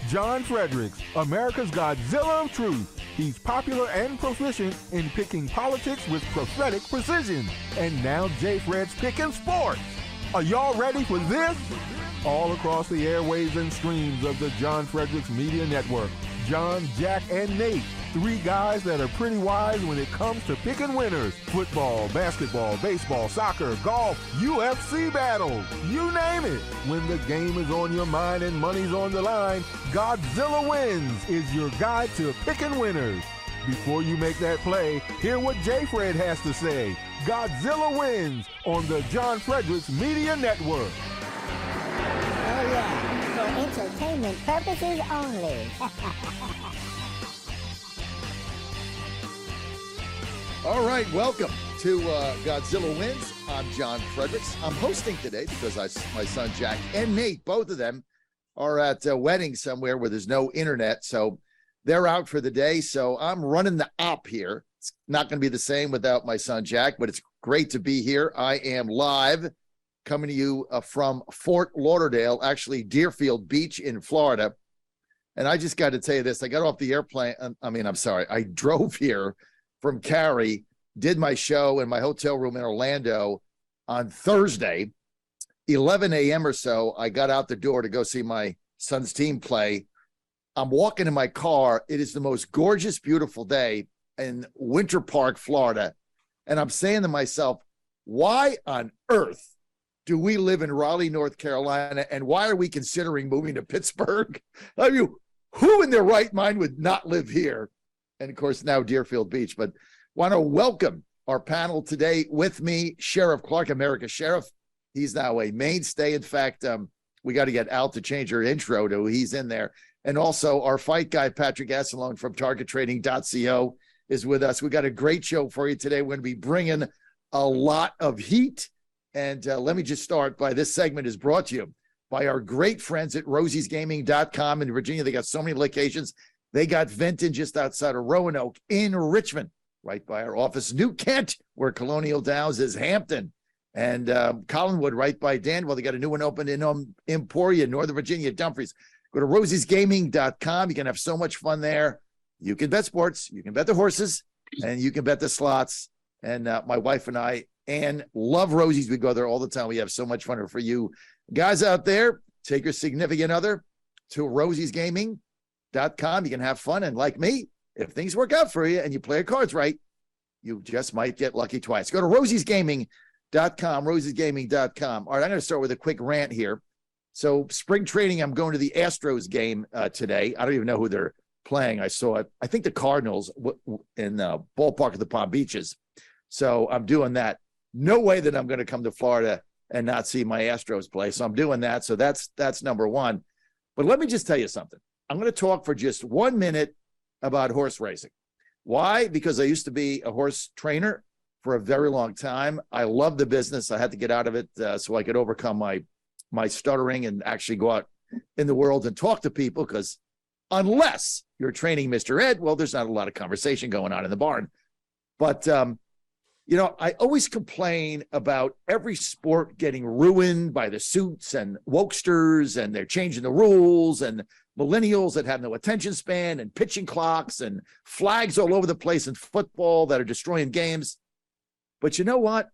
John Fredericks, America's Godzilla of Truth. He's popular and proficient in picking politics with prophetic precision. And now J. Fred's picking sports. Are y'all ready for this? All across the airwaves and streams of the John Fredericks Media Network, John, Jack, and Nate, three guys that are pretty wise when it comes to picking winners. Football, basketball, baseball, soccer, golf, UFC battles, you name it. When the game is on your mind and money's on the line, Godzilla Wins is your guide to picking winners. Before you make that play, hear what J. Fred has to say. Godzilla Wins on the John Fredericks Media Network. Oh yeah, for entertainment purposes only. All right, welcome to Godzilla Wins. I'm John Fredericks. I'm hosting today because my son Jack and Nate, both of them, are at a wedding somewhere where there's no internet, so they're out for the day. So I'm running the op here. It's not going to be the same without my son Jack, but it's great to be here. I am live, coming to you from Fort Lauderdale, actually Deerfield Beach in Florida. And I just got to tell you this. I got off the airplane. I drove here from Cary, did my show in my hotel room in Orlando on Thursday, 11 a.m. or so. I got out the door to go see my son's team play. I'm walking in my car. It is the most gorgeous, beautiful day in Winter Park, Florida. And I'm saying to myself, why on earth do we live in Raleigh, North Carolina? And why are we considering moving to Pittsburgh? I mean, who in their right mind would not live here? And of course, now Deerfield Beach. But want to welcome our panel today with me, Sheriff Clarke, America's Sheriff. He's now a mainstay. In fact, we got to get Al to change her intro to he's in there. And also our fight guy, Patrick Assalone from targettrading.co is with us. We got a great show for you today. We're going to be bringing a lot of heat. And let me just start by this segment is brought to you by our great friends at rosiesgaming.com in Virginia. They got so many locations. They got Vinton just outside of Roanoke in Richmond, right by our office. New Kent, where Colonial Downs is Hampton. And Collinwood, right by Danville. They got a new one open in Emporia, Northern Virginia, Dumfries. Go to rosiesgaming.com. You can have so much fun there. You can bet sports. You can bet the horses. And you can bet the slots. And my wife and I, Ann, love Rosie's. We go there all the time. We have so much fun for you guys out there. Take your significant other to rosiesgaming.com. You can have fun. And like me, if things work out for you and you play your cards right, you just might get lucky twice. Go to rosiesgaming.com, rosiesgaming.com. All right, I'm going to start with a quick rant here. So spring training, I'm going to the Astros game today. I don't even know who they're playing. I saw it. I think the Cardinals in the ballpark of the Palm Beaches. So I'm doing that. No way that I'm going to come to Florida and not see my Astros play. So I'm doing that. So that's number one. But let me just tell you something. I'm going to talk for just 1 minute about horse racing. Why? Because I used to be a horse trainer for a very long time. I love the business. I had to get out of it so I could overcome my stuttering and actually go out in the world and talk to people, because unless you're training Mr. Ed, well, there's not a lot of conversation going on in the barn. But, I always complain about every sport getting ruined by the suits and wokesters, and they're changing the rules, and millennials that have no attention span, and pitching clocks and flags all over the place in football that are destroying games. But you know what?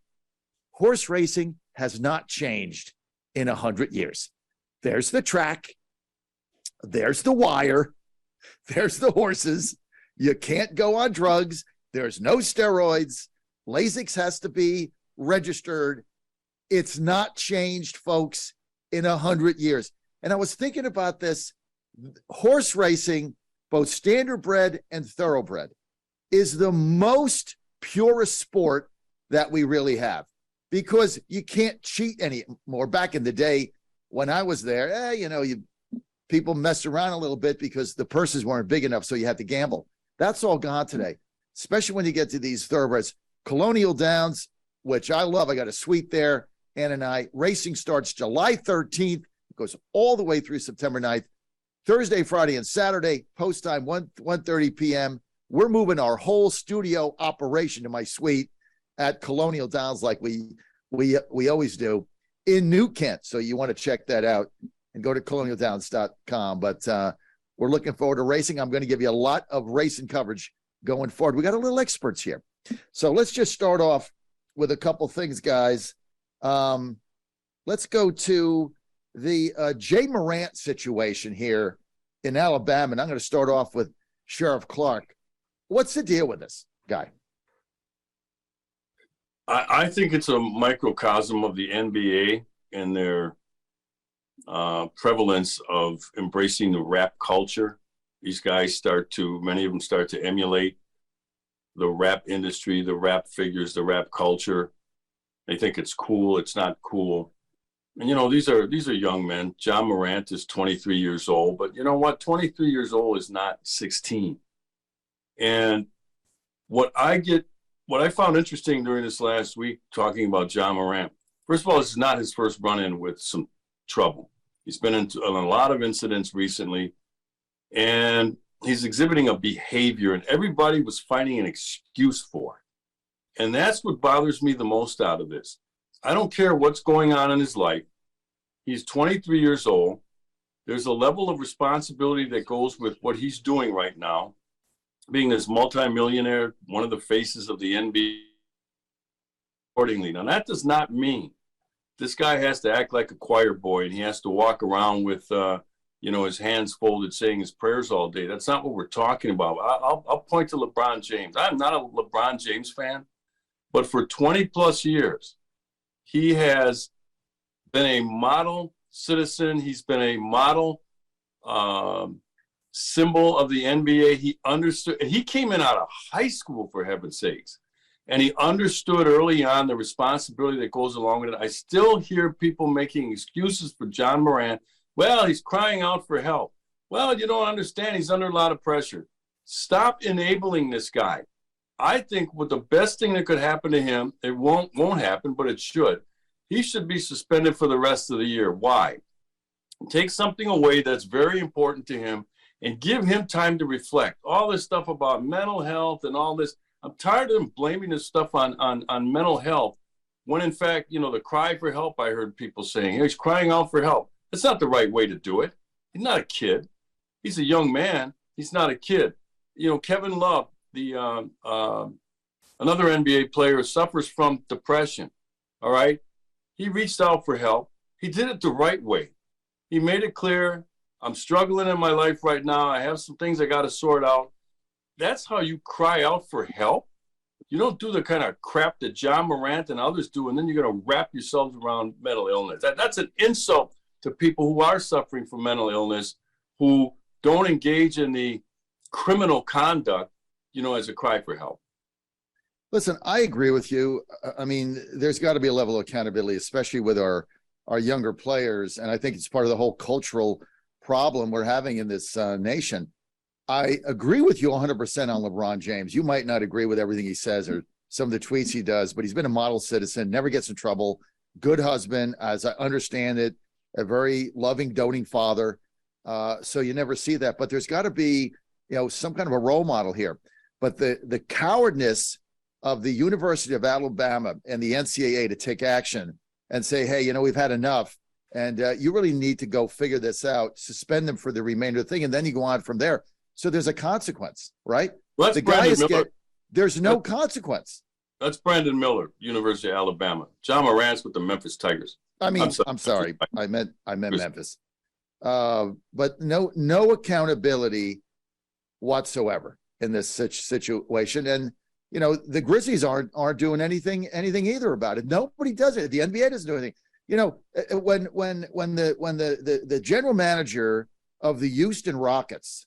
Horse racing has not changed in 100 years. There's the track. There's the wire. There's the horses. You can't go on drugs. There's no steroids. Lasix has to be registered. It's not changed, folks, in 100 years. And I was thinking about this. Horse racing, both standardbred and thoroughbred, is the most purest sport that we really have, because you can't cheat anymore. Back in the day when I was there, people messed around a little bit because the purses weren't big enough, so you had to gamble. That's all gone today, especially when you get to these thoroughbreds. Colonial Downs, which I love. I got a suite there. Ann and I. Racing starts July 13th. It goes all the way through September 9th. Thursday, Friday, and Saturday, post time 1:30 p.m. We're moving our whole studio operation to my suite at Colonial Downs like we always do in New Kent. So you want to check that out and go to colonialdowns.com. But We're looking forward to racing. I'm going to give you a lot of racing coverage going forward. We got a little experts here. So let's just start off with a couple things, guys. Let's go to the Jay Morant situation here in Alabama. And I'm going to start off with Sheriff Clarke. What's the deal with this guy? I think it's a microcosm of the NBA and their prevalence of embracing the rap culture. These guys many of them start to emulate the rap industry, the rap figures, the rap culture. They think it's cool. It's not cool. And, these are young men. John Morant is 23 years old, but you know what? 23 years old is not 16. And what I found interesting during this last week talking about John Morant, first of all, this is not his first run-in with some trouble. He's been in a lot of incidents recently, and he's exhibiting a behavior, and everybody was finding an excuse for it. And that's what bothers me the most out of this. I don't care what's going on in his life. He's 23 years old. There's a level of responsibility that goes with what he's doing right now, being this multimillionaire, one of the faces of the NBA accordingly. Now, that does not mean this guy has to act like a choir boy and he has to walk around with, his hands folded saying his prayers all day. That's not what we're talking about. I'll point to LeBron James. I'm not a LeBron James fan, but for 20 plus years, he has been a model citizen. He's been a model symbol of the NBA. He understood, and he came in out of high school, for heaven's sakes, and he understood early on the responsibility that goes along with it. I still hear people making excuses for John Morant. Well, he's crying out for help. Well, you don't understand. He's under a lot of pressure. Stop enabling this guy. I think what the best thing that could happen to him, it won't happen, but it should. He should be suspended for the rest of the year. Why? Take something away that's very important to him and give him time to reflect. All this stuff about mental health and all this, I'm tired of him blaming this stuff on mental health when, in fact, the cry for help, I heard people saying, he's crying out for help. That's not the right way to do it. He's not a kid. He's a young man. He's not a kid. Kevin Love, another NBA player, suffers from depression, all right? He reached out for help. He did it the right way. He made it clear, I'm struggling in my life right now. I have some things I got to sort out. That's how you cry out for help. You don't do the kind of crap that John Morant and others do, and then you're going to wrap yourselves around mental illness. That's an insult to people who are suffering from mental illness, who don't engage in the criminal conduct, as a cry for help. Listen, I agree with you. I mean, there's got to be a level of accountability, especially with our younger players. And I think it's part of the whole cultural problem we're having in this nation. I agree with you 100% on LeBron James. You might not agree with everything he says or some of the tweets he does, but he's been a model citizen, never gets in trouble, good husband, as I understand it, a very loving, doting father. So you never see that. But there's got to be, some kind of a role model here. But the cowardness of the University of Alabama and the NCAA to take action and say, hey, we've had enough, and you really need to go figure this out, suspend them for the remainder of the thing, and then you go on from there. So there's a consequence, right? Well, the guy is there's no consequence. That's Brandon Miller, University of Alabama. John Morant's with the Memphis Tigers. I'm sorry. I meant Memphis. But no accountability whatsoever in this situation. And the Grizzlies aren't doing anything either about it. Nobody does it. The NBA doesn't do anything. When the general manager of the Houston Rockets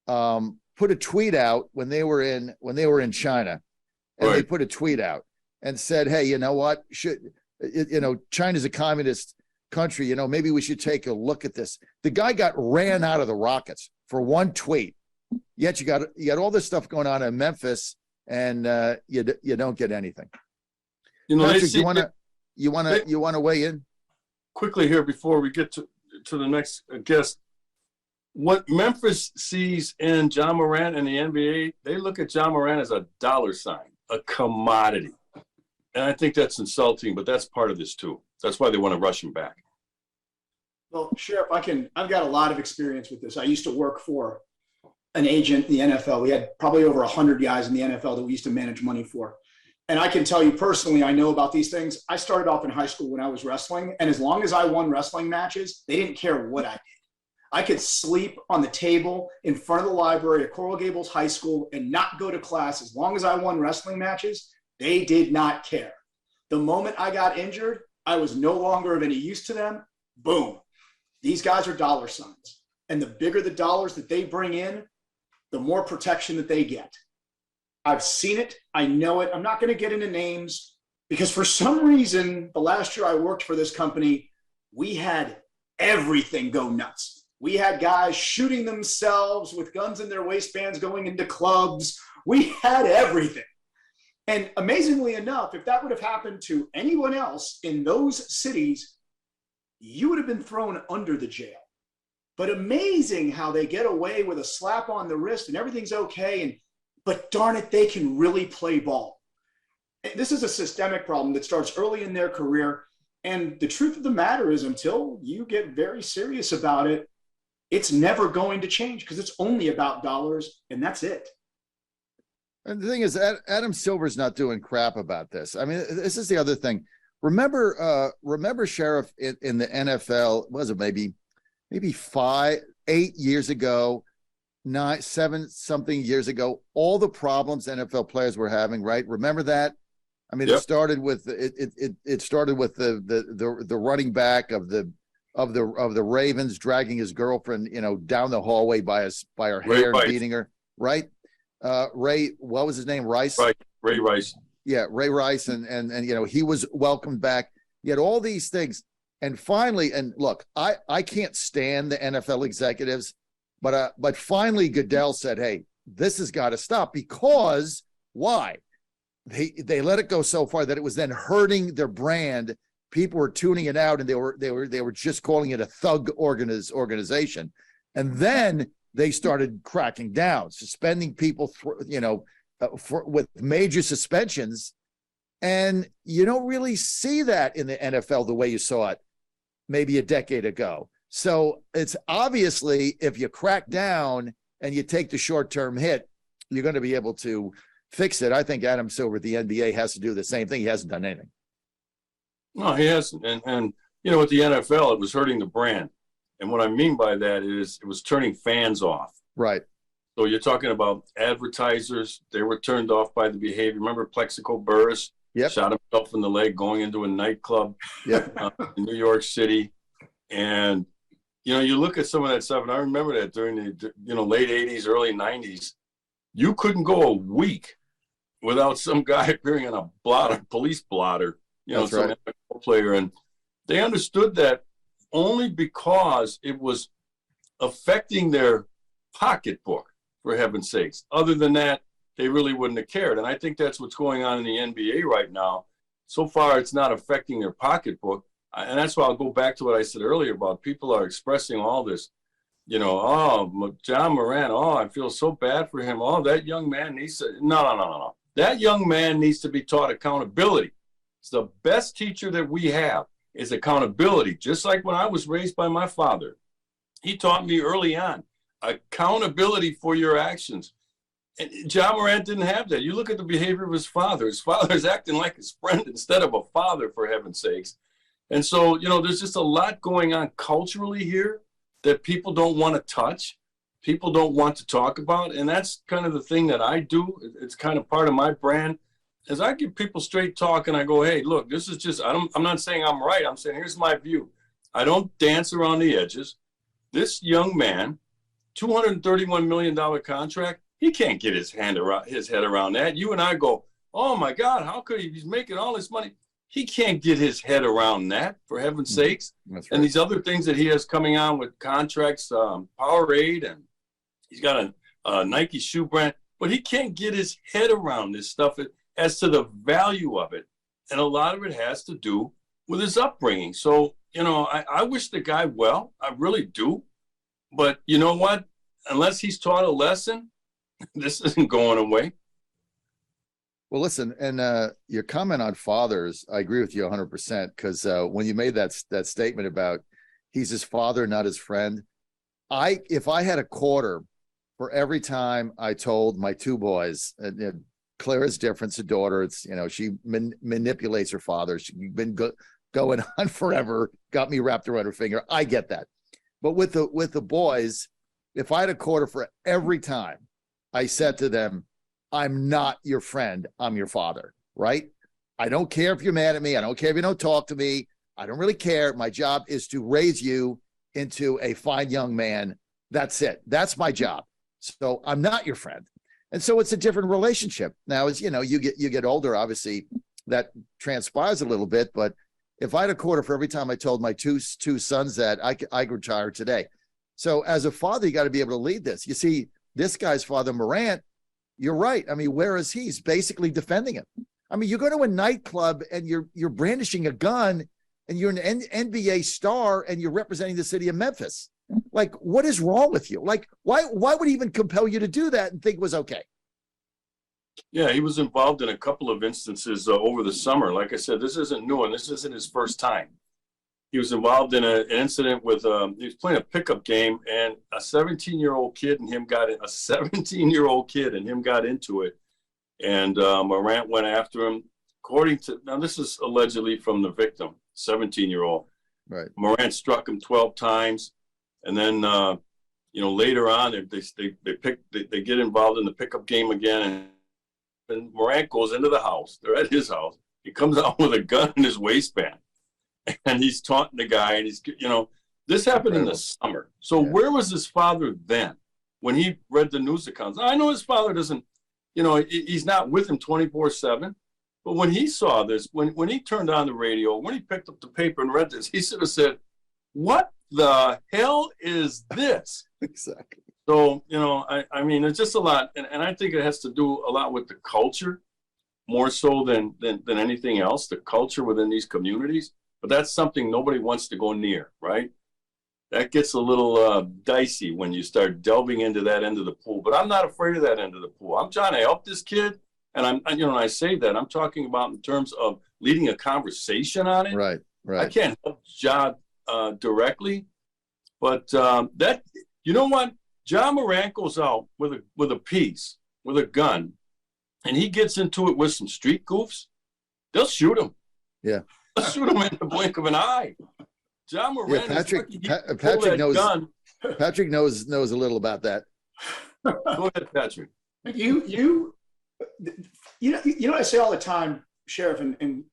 put a tweet out when they were in China, and right. They put a tweet out and said, hey, you know what? China's a communist country. Maybe we should take a look at this. The guy got ran out of the Rockets for one tweet. Yet you got all this stuff going on in Memphis, and you don't get anything. Patrick, you want to weigh in quickly here before we get to the next guest? What Memphis sees in John Morant and the NBA, they look at John Morant as a dollar sign, a commodity. And I think that's insulting, but that's part of this too. That's why they want to rush him back. Well, Sheriff, I've got a lot of experience with this. I used to work for an agent in the NFL. We had probably over 100 guys in the NFL that we used to manage money for. And I can tell you personally, I know about these things. I started off in high school when I was wrestling. And as long as I won wrestling matches, they didn't care what I did. I could sleep on the table in front of the library at Coral Gables High School and not go to class. As long as I won wrestling matches, they did not care. The moment I got injured, I was no longer of any use to them. Boom. These guys are dollar signs. And the bigger the dollars that they bring in, the more protection that they get. I've seen it. I know it. I'm not going to get into names because for some reason, the last year I worked for this company, we had everything go nuts. We had guys shooting themselves with guns in their waistbands going into clubs. We had everything. And amazingly enough, if that would have happened to anyone else in those cities, you would have been thrown under the jail. But amazing how they get away with a slap on the wrist and everything's okay. But darn it, they can really play ball. And this is a systemic problem that starts early in their career. And the truth of the matter is, until you get very serious about it, it's never going to change because it's only about dollars, and that's it. And the thing is, Adam Silver's not doing crap about this. I mean, this is the other thing. Remember, Sheriff, in the NFL, was it maybe 8 years ago, 7 something years ago, all the problems NFL players were having, right? Remember that? I mean, It started with it started with the running back of the Ravens dragging his girlfriend, down the hallway by her hair and beating her, right? Ray, what was his name? Rice? Right. Ray Rice. Yeah, Ray Rice, and he was welcomed back. You had all these things. And finally, and look, I can't stand the NFL executives, but finally Goodell said, hey, this has got to stop because why? They let it go so far that it was then hurting their brand. People were tuning it out, and they were just calling it a thug organization. And then they started cracking down, suspending people, with major suspensions. And you don't really see that in the NFL the way you saw it maybe a decade ago. So it's obviously, if you crack down and you take the short-term hit, you're going to be able to fix it. I think Adam Silver, the NBA, has to do the same thing. He hasn't done anything. No, he hasn't. And with the NFL, it was hurting the brand. And what I mean by that is it was turning fans off. Right. So you're talking about advertisers. They were turned off by the behavior. Remember Plexico Burris? Yep. Shot himself in the leg going into a nightclub in New York City. And, you look at some of that stuff, and I remember that during the, late 80s, early 90s. You couldn't go a week without some guy appearing on a police blotter, That's some right. NFL player. And they understood that only because it was affecting their pocketbook, for heaven's sakes. Other than that, they really wouldn't have cared. And I think that's what's going on in the NBA right now. So far, it's not affecting their pocketbook. And that's why I'll go back to what I said earlier about people are expressing all this, oh, John Moran, oh, I feel so bad for him. Oh, that young man needs to, no. That young man needs to be taught accountability. It's the best teacher that we have is accountability. Just like when I was raised by my father, he taught me early on accountability for your actions. And John Morant didn't have that. You look at the behavior of his father. His father's acting like his friend instead of a father, for heaven's sakes. And so, there's just a lot going on culturally here that people don't want to touch, people don't want to talk about. And that's kind of the thing that I do. It's kind of part of my brand. As I give people straight talk and I go, hey, look, this is just, I'm not saying I'm right. I'm saying, here's my view. I don't dance around the edges. This young man, $231 million contract, he can't get his head around that. You and I go, oh my God, how could he? He's making all this money. He can't get his head around that, for heaven's sakes. That's right. And these other things that he has coming on with contracts, Powerade, and he's got a Nike shoe brand, but he can't get his head around this stuff as to the value of it. And a lot of it has to do with his upbringing. So, I wish the guy well, I really do. But you know what? Unless he's taught a lesson, this isn't going away. Well, listen, and your comment on fathers, I agree with you 100%, because when you made that statement about he's his father, not his friend. If I had a quarter for every time I told my two boys, Claire is different, it's a daughter. It's, she manipulates her father. She's been going on forever, got me wrapped around her finger. I get that. But with the boys, if I had a quarter for every time I said to them, I'm not your friend, I'm your father, right? I don't care if you're mad at me. I don't care if you don't talk to me. I don't really care. My job is to raise you into a fine young man. That's it. That's my job. So I'm not your friend. And so it's a different relationship. Now, as you get older, obviously that transpires a little bit. But if I had a quarter for every time I told my two sons that, I could retire today. So as a father, you got to be able to lead this. You see, this guy's father, Morant, you're right. I mean, where is he? He's basically defending him. I mean, you go to a nightclub and you're brandishing a gun and you're an NBA star and you're representing the city of Memphis. Like, what is wrong with you? Like, why would he even compel you to do that and think it was okay? Yeah, he was involved in a couple of instances over the summer. Like I said, this isn't new, and this isn't his first time. He was involved in an incident with, he was playing a pickup game, and a 17-year-old kid and him got into it. And Morant went after him. Now this is allegedly from the victim, 17-year-old. Right. Morant struck him 12 times. And then, later on, they get involved in the pickup game again. And Morant goes into the house. They're at his house. He comes out with a gun in his waistband. And he's taunting the guy. And this happened in the summer. So where was his father then when he read the news accounts? Now, I know his father doesn't, he's not with him 24/7. But when he saw this, when he turned on the radio, when he picked up the paper and read this, he should have said, what the hell is this? Exactly. So, I mean, it's just a lot. And I think it has to do a lot with the culture, more so than anything else, the culture within these communities. But that's something nobody wants to go near, right? That gets a little dicey when you start delving into that end of the pool. But I'm not afraid of that end of the pool. I'm trying to help this kid. And I say that, I'm talking about in terms of leading a conversation on it. Right. I can't help John directly, but you know what? John Morant goes out with a piece, with a gun, and he gets into it with some street goofs. They'll shoot him. Yeah. They'll shoot him in the blink of an eye. John Morant. Yeah, Patrick knows. Gun. Patrick knows a little about that. Go ahead, Patrick. You know what I say all the time, Sheriff, and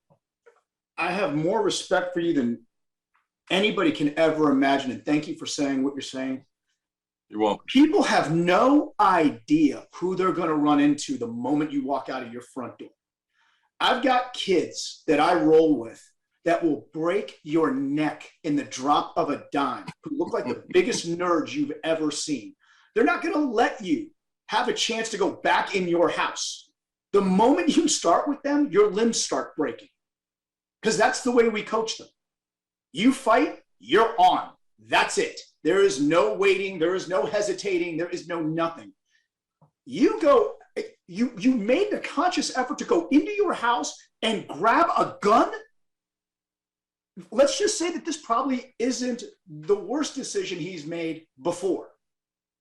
I have more respect for you than anybody can ever imagine. And thank you for saying what you're saying. You're welcome. People have no idea who they're going to run into the moment you walk out of your front door. I've got kids that I roll with that will break your neck in the drop of a dime, who look like the biggest nerds you've ever seen. They're not going to let you have a chance to go back in your house. The moment you start with them, your limbs start breaking, because that's the way we coach them. You fight, you're on. That's it. There is no waiting. There is no hesitating. There is no nothing. You made the conscious effort to go into your house and grab a gun. Let's just say that this probably isn't the worst decision he's made before.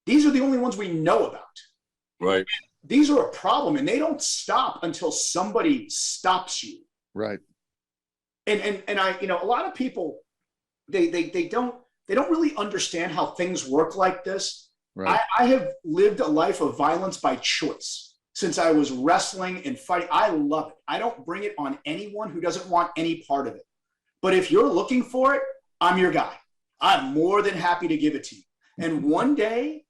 These are the only ones we know about. Right. These are a problem, and they don't stop until somebody stops you. Right. And I, a lot of people, they don't really understand how things work like this. Right. I have lived a life of violence by choice since I was wrestling and fighting. I love it. I don't bring it on anyone who doesn't want any part of it. But if you're looking for it, I'm your guy. I'm more than happy to give it to you. And one day,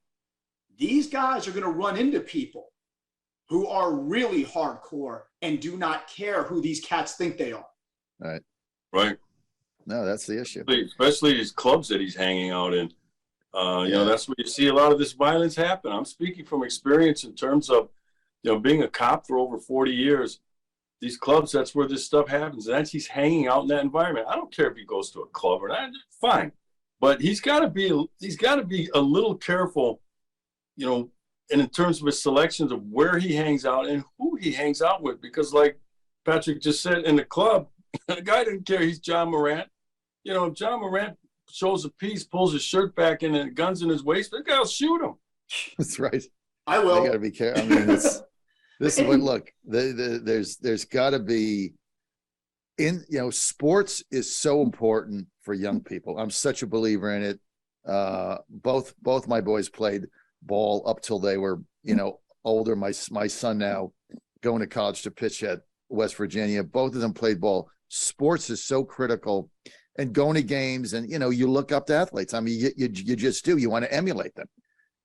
these guys are going to run into people who are really hardcore and do not care who these cats think they are. Right. Right. No, that's the issue. Especially these clubs that he's hanging out in. That's where you see a lot of this violence happen. I'm speaking from experience in terms of, being a cop for over 40 years. These clubs, that's where this stuff happens. And he's hanging out in that environment. I don't care if he goes to a club or not. Fine. But he's got to be a little careful, and in terms of his selections of where he hangs out and who he hangs out with. Because like Patrick just said, in the club, the guy didn't care he's John Morant. If John Morant shows a piece, pulls his shirt back and the gun's in his waist, the guy'll shoot him. That's right. I will. I got to be careful. I mean, this is what, look, there's got to be sports is so important for young people. I'm such a believer in it. Both my boys played ball up till they were, older. My son now going to college to pitch at West Virginia. Both of them played ball. Sports is so critical, and going to games, and you look up to athletes. I mean, you just do. You want to emulate them,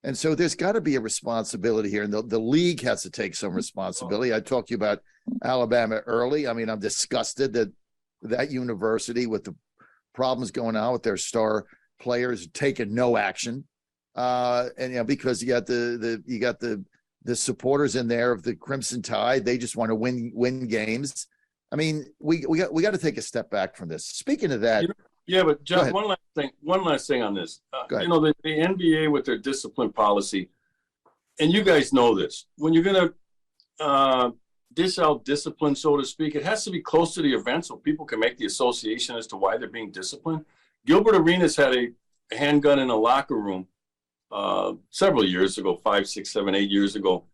and so there's got to be a responsibility here, and the league has to take some responsibility. I talked to you about Alabama early. I mean, I'm disgusted that university, with the problems going on with their star players, taking no action, and because you got the supporters in there of the Crimson Tide. They just want to win games. I mean, we got to take a step back from this. Speaking of that, yeah, but John, one last thing on this. The NBA with their discipline policy, and you guys know this. When you're going to dish out discipline, so to speak, it has to be close to the event so people can make the association as to why they're being disciplined. Gilbert Arenas had a handgun in a locker room several years ago, 5, 6, 7, 8 years ago.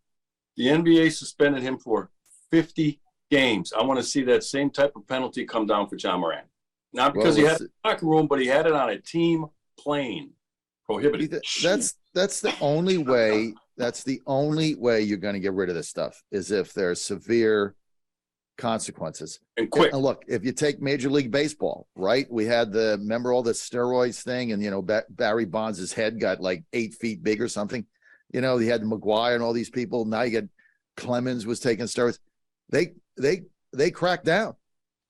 The NBA suspended him for 50 games. I want to see that same type of penalty come down for John Moran. Not because he had it in the locker room, but he had it on a team plane. Prohibited. That's the only way. That's the only way you're going to get rid of this stuff, is if there's severe consequences. And quick. And look, if you take Major League Baseball, right? We had remember all the steroids thing, and Barry Bonds' head got like 8 feet big or something. He had McGuire and all these people. Now you get Clemens was taking steroids. They cracked down,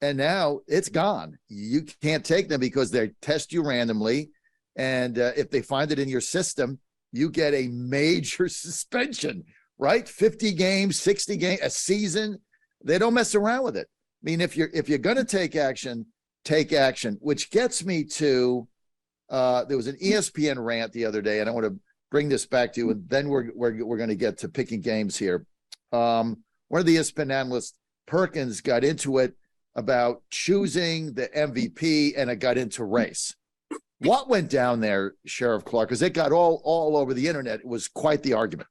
and now it's gone. You can't take them because they test you randomly, and if they find it in your system, you get a major suspension. Right? 50 games, 60 games, a season. They don't mess around with it. I mean, if you're going to take action, which gets me to there was an ESPN rant the other day, and I want to bring this back to you, and then we're going to get to picking games here. One of the ESPN analysts, Perkins, got into it about choosing the MVP, and it got into race. What went down there, Sheriff Clarke? Because it got all over the internet. It was quite the argument.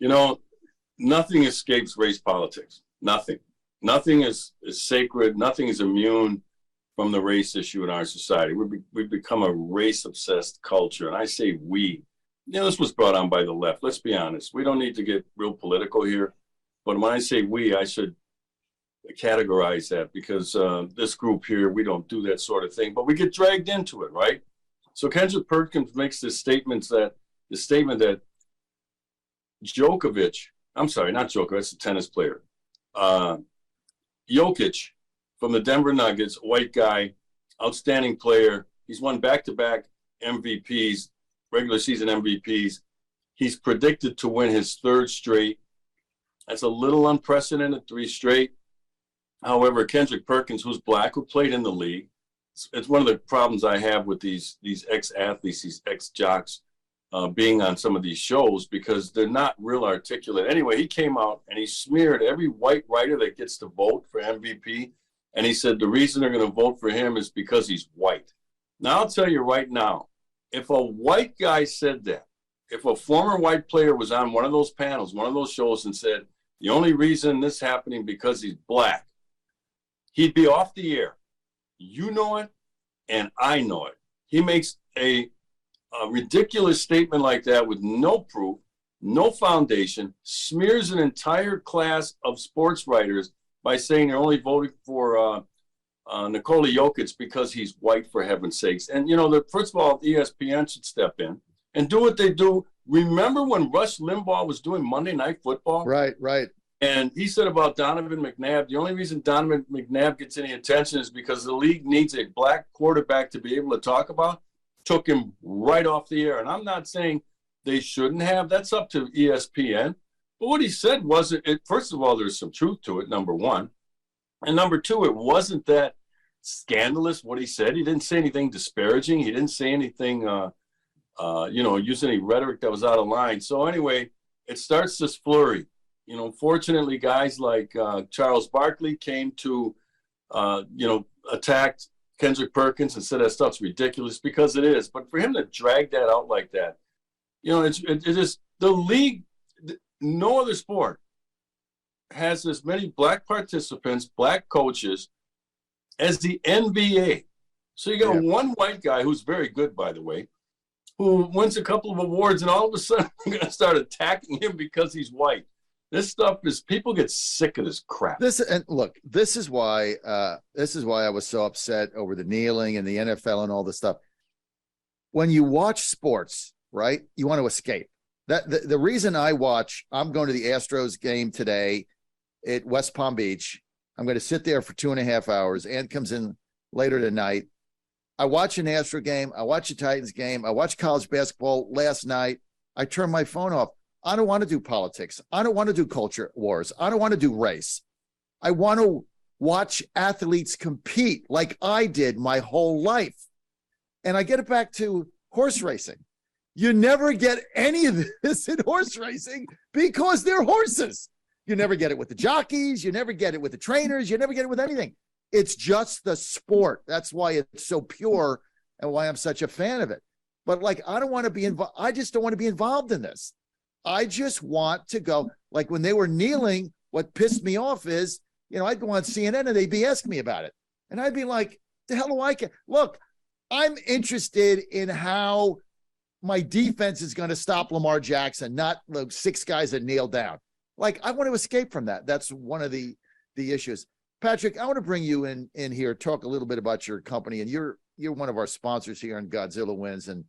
Nothing escapes race politics. Nothing is sacred. Nothing is immune from the race issue in our society. We've become a race-obsessed culture. And I say we. This was brought on by the left. Let's be honest. We don't need to get real political here. But when I say we, I should categorize that, because this group here, we don't do that sort of thing. But we get dragged into it, right? So Kendrick Perkins makes this statement that Djokovic, I'm sorry, not Djokovic, that's a tennis player. Jokic from the Denver Nuggets, white guy, outstanding player. He's won back-to-back MVPs, regular season MVPs. He's predicted to win his 3rd straight. That's a little unprecedented, 3 straight. However, Kendrick Perkins, who's black, who played in the league, it's one of the problems I have with these ex-athletes, these ex-jocks, being on some of these shows, because they're not real articulate. Anyway, he came out and he smeared every white writer that gets to vote for MVP. And he said the reason they're going to vote for him is because he's white. Now, I'll tell you right now, if a white guy said that, if a former white player was on one of those panels, one of those shows, and said, the only reason this is happening because he's black, he'd be off the air. You know it, and I know it. He makes a ridiculous statement like that with no proof, no foundation, smears an entire class of sports writers by saying they're only voting for Nikola Jokic because he's white, for heaven's sakes. And, first of all, ESPN should step in and do what they do. Remember when Rush Limbaugh was doing Monday Night Football? Right. And he said about Donovan McNabb, the only reason Donovan McNabb gets any attention is because the league needs a black quarterback to be able to talk about. Took him right off the air. And I'm not saying they shouldn't have. That's up to ESPN. But what he said wasn't, first of all, there's some truth to it, number one. And number two, it wasn't that scandalous what he said. He didn't say anything disparaging. He didn't say anything, use any rhetoric that was out of line. So anyway, it starts this flurry. Fortunately, guys like Charles Barkley came to, attacked Kendrick Perkins and said that stuff's ridiculous, because it is. But for him to drag that out like that, you know, it is the league. No other sport has as many black participants, black coaches as the NBA. So you got one white guy who's very good, by the way, who wins a couple of awards, and all of a sudden you're going to start attacking him because he's white. This stuff is, people get sick of this crap. This is why I was so upset over the kneeling and the NFL and all this stuff. When you watch sports, right, you want to escape. The reason I'm going to the Astros game today at West Palm Beach. I'm going to sit there for 2.5 hours. Ann comes in later tonight. I watch an Astro game. I watch a Titans game. I watch college basketball last night. I turn my phone off. I don't want to do politics. I don't want to do culture wars. I don't want to do race. I want to watch athletes compete like I did my whole life. And I get it back to horse racing. You never get any of this in horse racing because they're horses. You never get it with the jockeys. You never get it with the trainers. You never get it with anything. It's just the sport. That's why it's so pure and why I'm such a fan of it. But like, I don't want to be involved. I just don't want to be involved in this. I just want to go, like when they were kneeling, what pissed me off is, you know, I'd go on CNN and they'd be asking me about it. And I'd be like, the hell do I care? Look, I'm interested in how my defense is going to stop Lamar Jackson, not the 6 guys that kneel down. Like, I want to escape from that. That's one of the issues. Patrick, I want to bring you in here, talk a little bit about your company. And you're one of our sponsors here on Godzilla Wins. And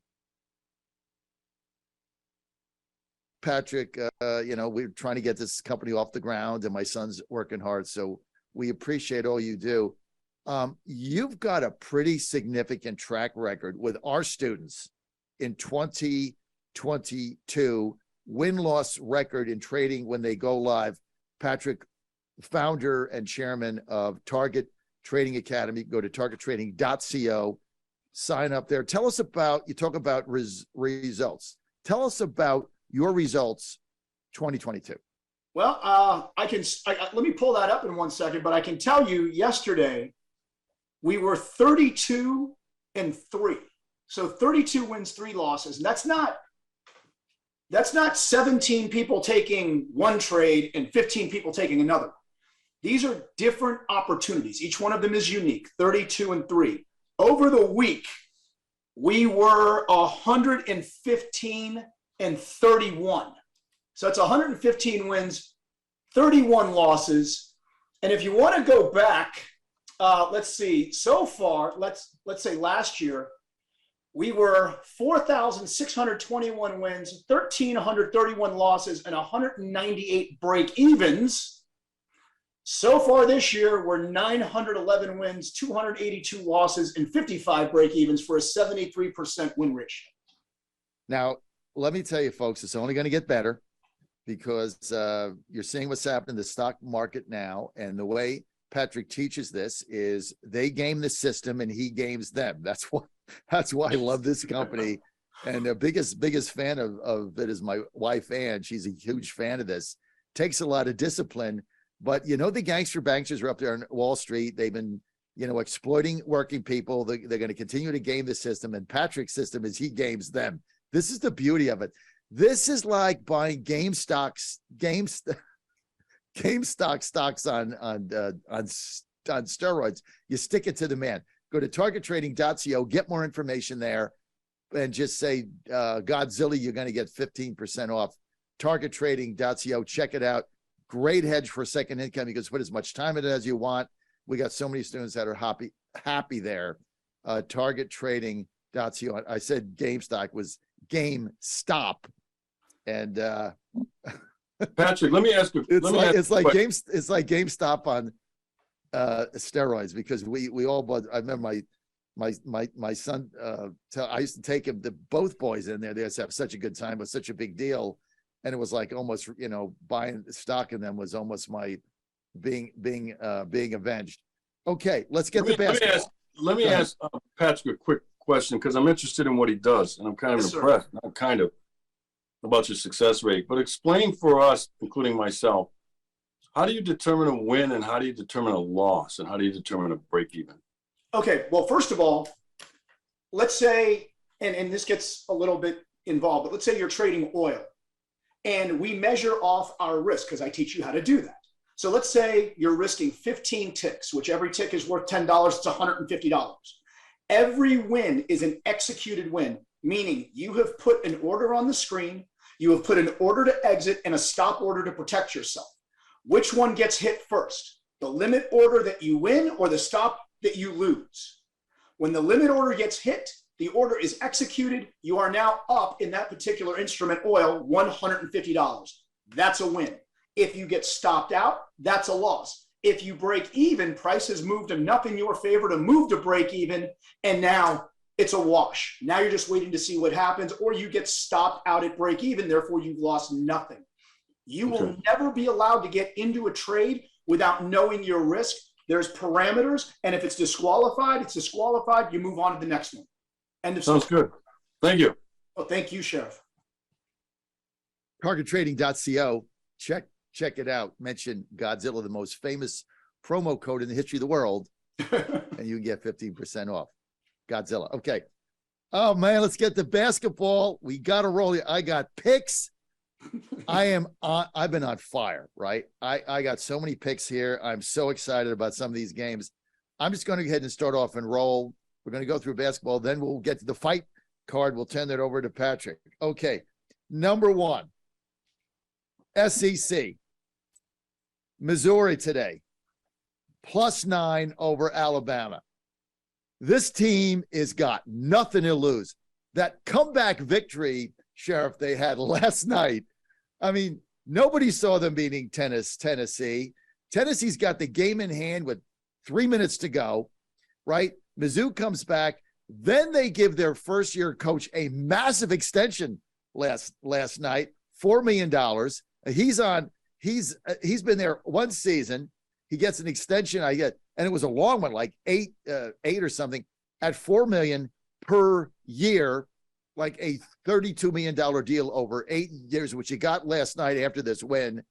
Patrick, you know, we're trying to get this company off the ground, and my son's working hard. So we appreciate all you do. You've got a pretty significant track record with our students in 2022, win-loss record in trading when they go live. Patrick, founder and chairman of Target Trading Academy. Go to targettrading.co, sign up there. Tell us about, you talk about results. Tell us about your results 2022. Well, let me pull that up in 1 second, but I can tell you yesterday we were 32-3. So 32 wins, 3 losses. And that's not 17 people taking one trade and 15 people taking another. These are different opportunities. Each one of them is unique, 32-3. Over the week, we were 115-31. So that's 115 wins, 31 losses. And if you want to go back, let's see, so far, let's say last year, we were 4,621 wins, 1,331 losses, and 198 break-evens. So far this year, we're 911 wins, 282 losses, and 55 break-evens for a 73% win ratio. Now, let me tell you, folks, it's only going to get better because you're seeing what's happening in the stock market now. And the way Patrick teaches this is they game the system and he games them. That's why I love this company. And the biggest fan of it is my wife, Ann. She's a huge fan of this. Takes a lot of discipline. But, you know, the gangster banksters are up there on Wall Street. They've been, you know, exploiting working people. They're going to continue to game the system. And Patrick's system is he games them. This is the beauty of it. This is like buying GameStop stocks on steroids. You stick it to the man. Go to targettrading.co, get more information there, and just say Godzilla. You're going to get 15% off. Targettrading.co. Check it out. Great hedge for second income. You can put as much time in it as you want. We got so many students that are happy there. Targettrading.co. I said GameStop was GameStop, and Patrick, let me ask you. It's like GameStop on steroids, because we all bought. I remember my son. I used to take him, both boys in there. They used to have such a good time. It was such a big deal, and it was like almost, you know, buying stock in them was almost my being avenged. Okay, let's get the basketball. Let me ask Patrick a quick question, because I'm interested in what he does, and I'm kind of impressed. I'm kind of about your success rate, but explain for us, including myself, how do you determine a win and how do you determine a loss and how do you determine a break even? Okay, well, first of all, let's say, and this gets a little bit involved, but let's say you're trading oil and we measure off our risk because I teach you how to do that. So let's say you're risking 15 ticks, which every tick is worth $10, it's $150. Every win is an executed win, meaning you have put an order on the screen, you have put an order to exit and a stop order to protect yourself. Which one gets hit first? The limit order that you win or the stop that you lose? When the limit order gets hit, the order is executed. You are now up in that particular instrument oil, $150. That's a win. If you get stopped out, that's a loss. If you break even, price has moved enough in your favor to move to break even, and now it's a wash. Now you're just waiting to see what happens, or you get stopped out at break even, therefore you've lost nothing. You will never be allowed to get into a trade without knowing your risk. There's parameters, and if it's disqualified, it's disqualified. You move on to the next one. End of Sounds story. good. Thank you. Oh, thank you, Sheriff. Targettrading.co. Check it out. Mention Godzilla, the most famous promo code in the history of the world, and you can get 15% off. Godzilla. Okay. Oh man, let's get to basketball. We got to roll. I got picks. I've been on fire, right? I got so many picks here. I'm so excited about some of these games. I'm just going to go ahead and start off and roll. We're going to go through basketball. Then we'll get to the fight card. We'll turn that over to Patrick. Okay. Number one, SEC. Missouri today, +9 over Alabama. This team has got nothing to lose. That comeback victory, Sheriff, they had last night. I mean, nobody saw them beating Tennessee. Tennessee's got the game in hand with 3 minutes to go, right? Mizzou comes back. Then they give their first-year coach a massive extension last night, $4 million. He's been there one season. He gets an extension, and it was a long one, like eight or something, at $4 million per year, like a $32 million deal over 8 years, which he got last night after this win.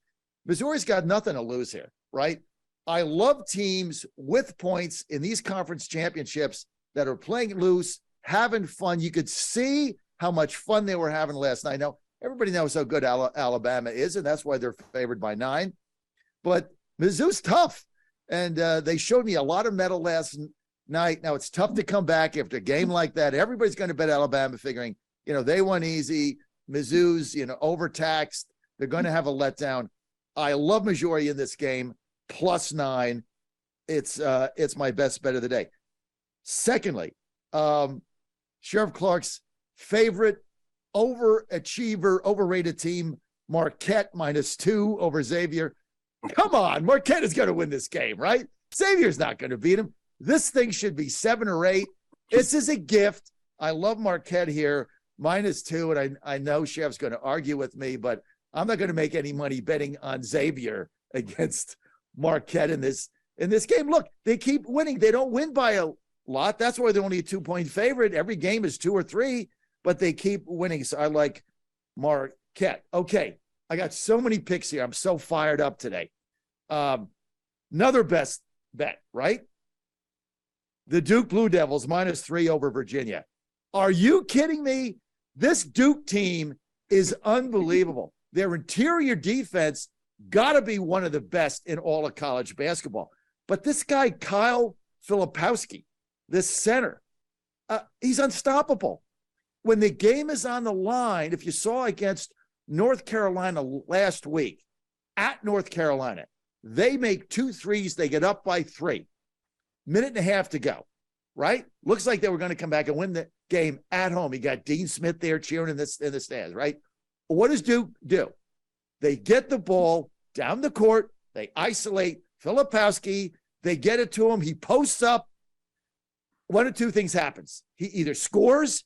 Missouri's got nothing to lose here, right? I love teams with points in these conference championships that are playing loose, having fun. You could see how much fun they were having last night. Now, everybody knows how good Alabama is, and that's why they're favored by 9. But Mizzou's tough, and they showed me a lot of mettle last night. Now, it's tough to come back after a game like that. Everybody's going to bet Alabama, figuring, they won easy. Mizzou's, overtaxed. They're going to have a letdown. I love Missouri in this game, +9. It's my best bet of the day. Secondly, Sheriff Clarke's favorite overachiever, overrated team, Marquette, -2 over Xavier. Come on, Marquette is going to win this game, right? Xavier's not going to beat him. This thing should be 7 or 8. This is a gift. I love Marquette here, -2, and I know Sheriff's going to argue with me, but I'm not going to make any money betting on Xavier against Marquette in this game. Look, they keep winning. They don't win by a lot. That's why they're only a 2-point favorite. Every game is 2 or 3, but they keep winning. So I like Marquette. Okay, I got so many picks here. I'm so fired up today. Another best bet, right? The Duke Blue Devils -3 over Virginia. Are you kidding me? This Duke team is unbelievable. Their interior defense got to be one of the best in all of college basketball. But this guy, Kyle Filipowski, this center, he's unstoppable. When the game is on the line, if you saw against North Carolina last week, at North Carolina, they make 2 threes, they get up by 3. Minute and a half to go, right? Looks like they were going to come back and win the game at home. You got Dean Smith there cheering in the stands, right? What does Duke do? They get the ball down the court, they isolate Filipowski, they get it to him, he posts up. One of 2 things happens. He either scores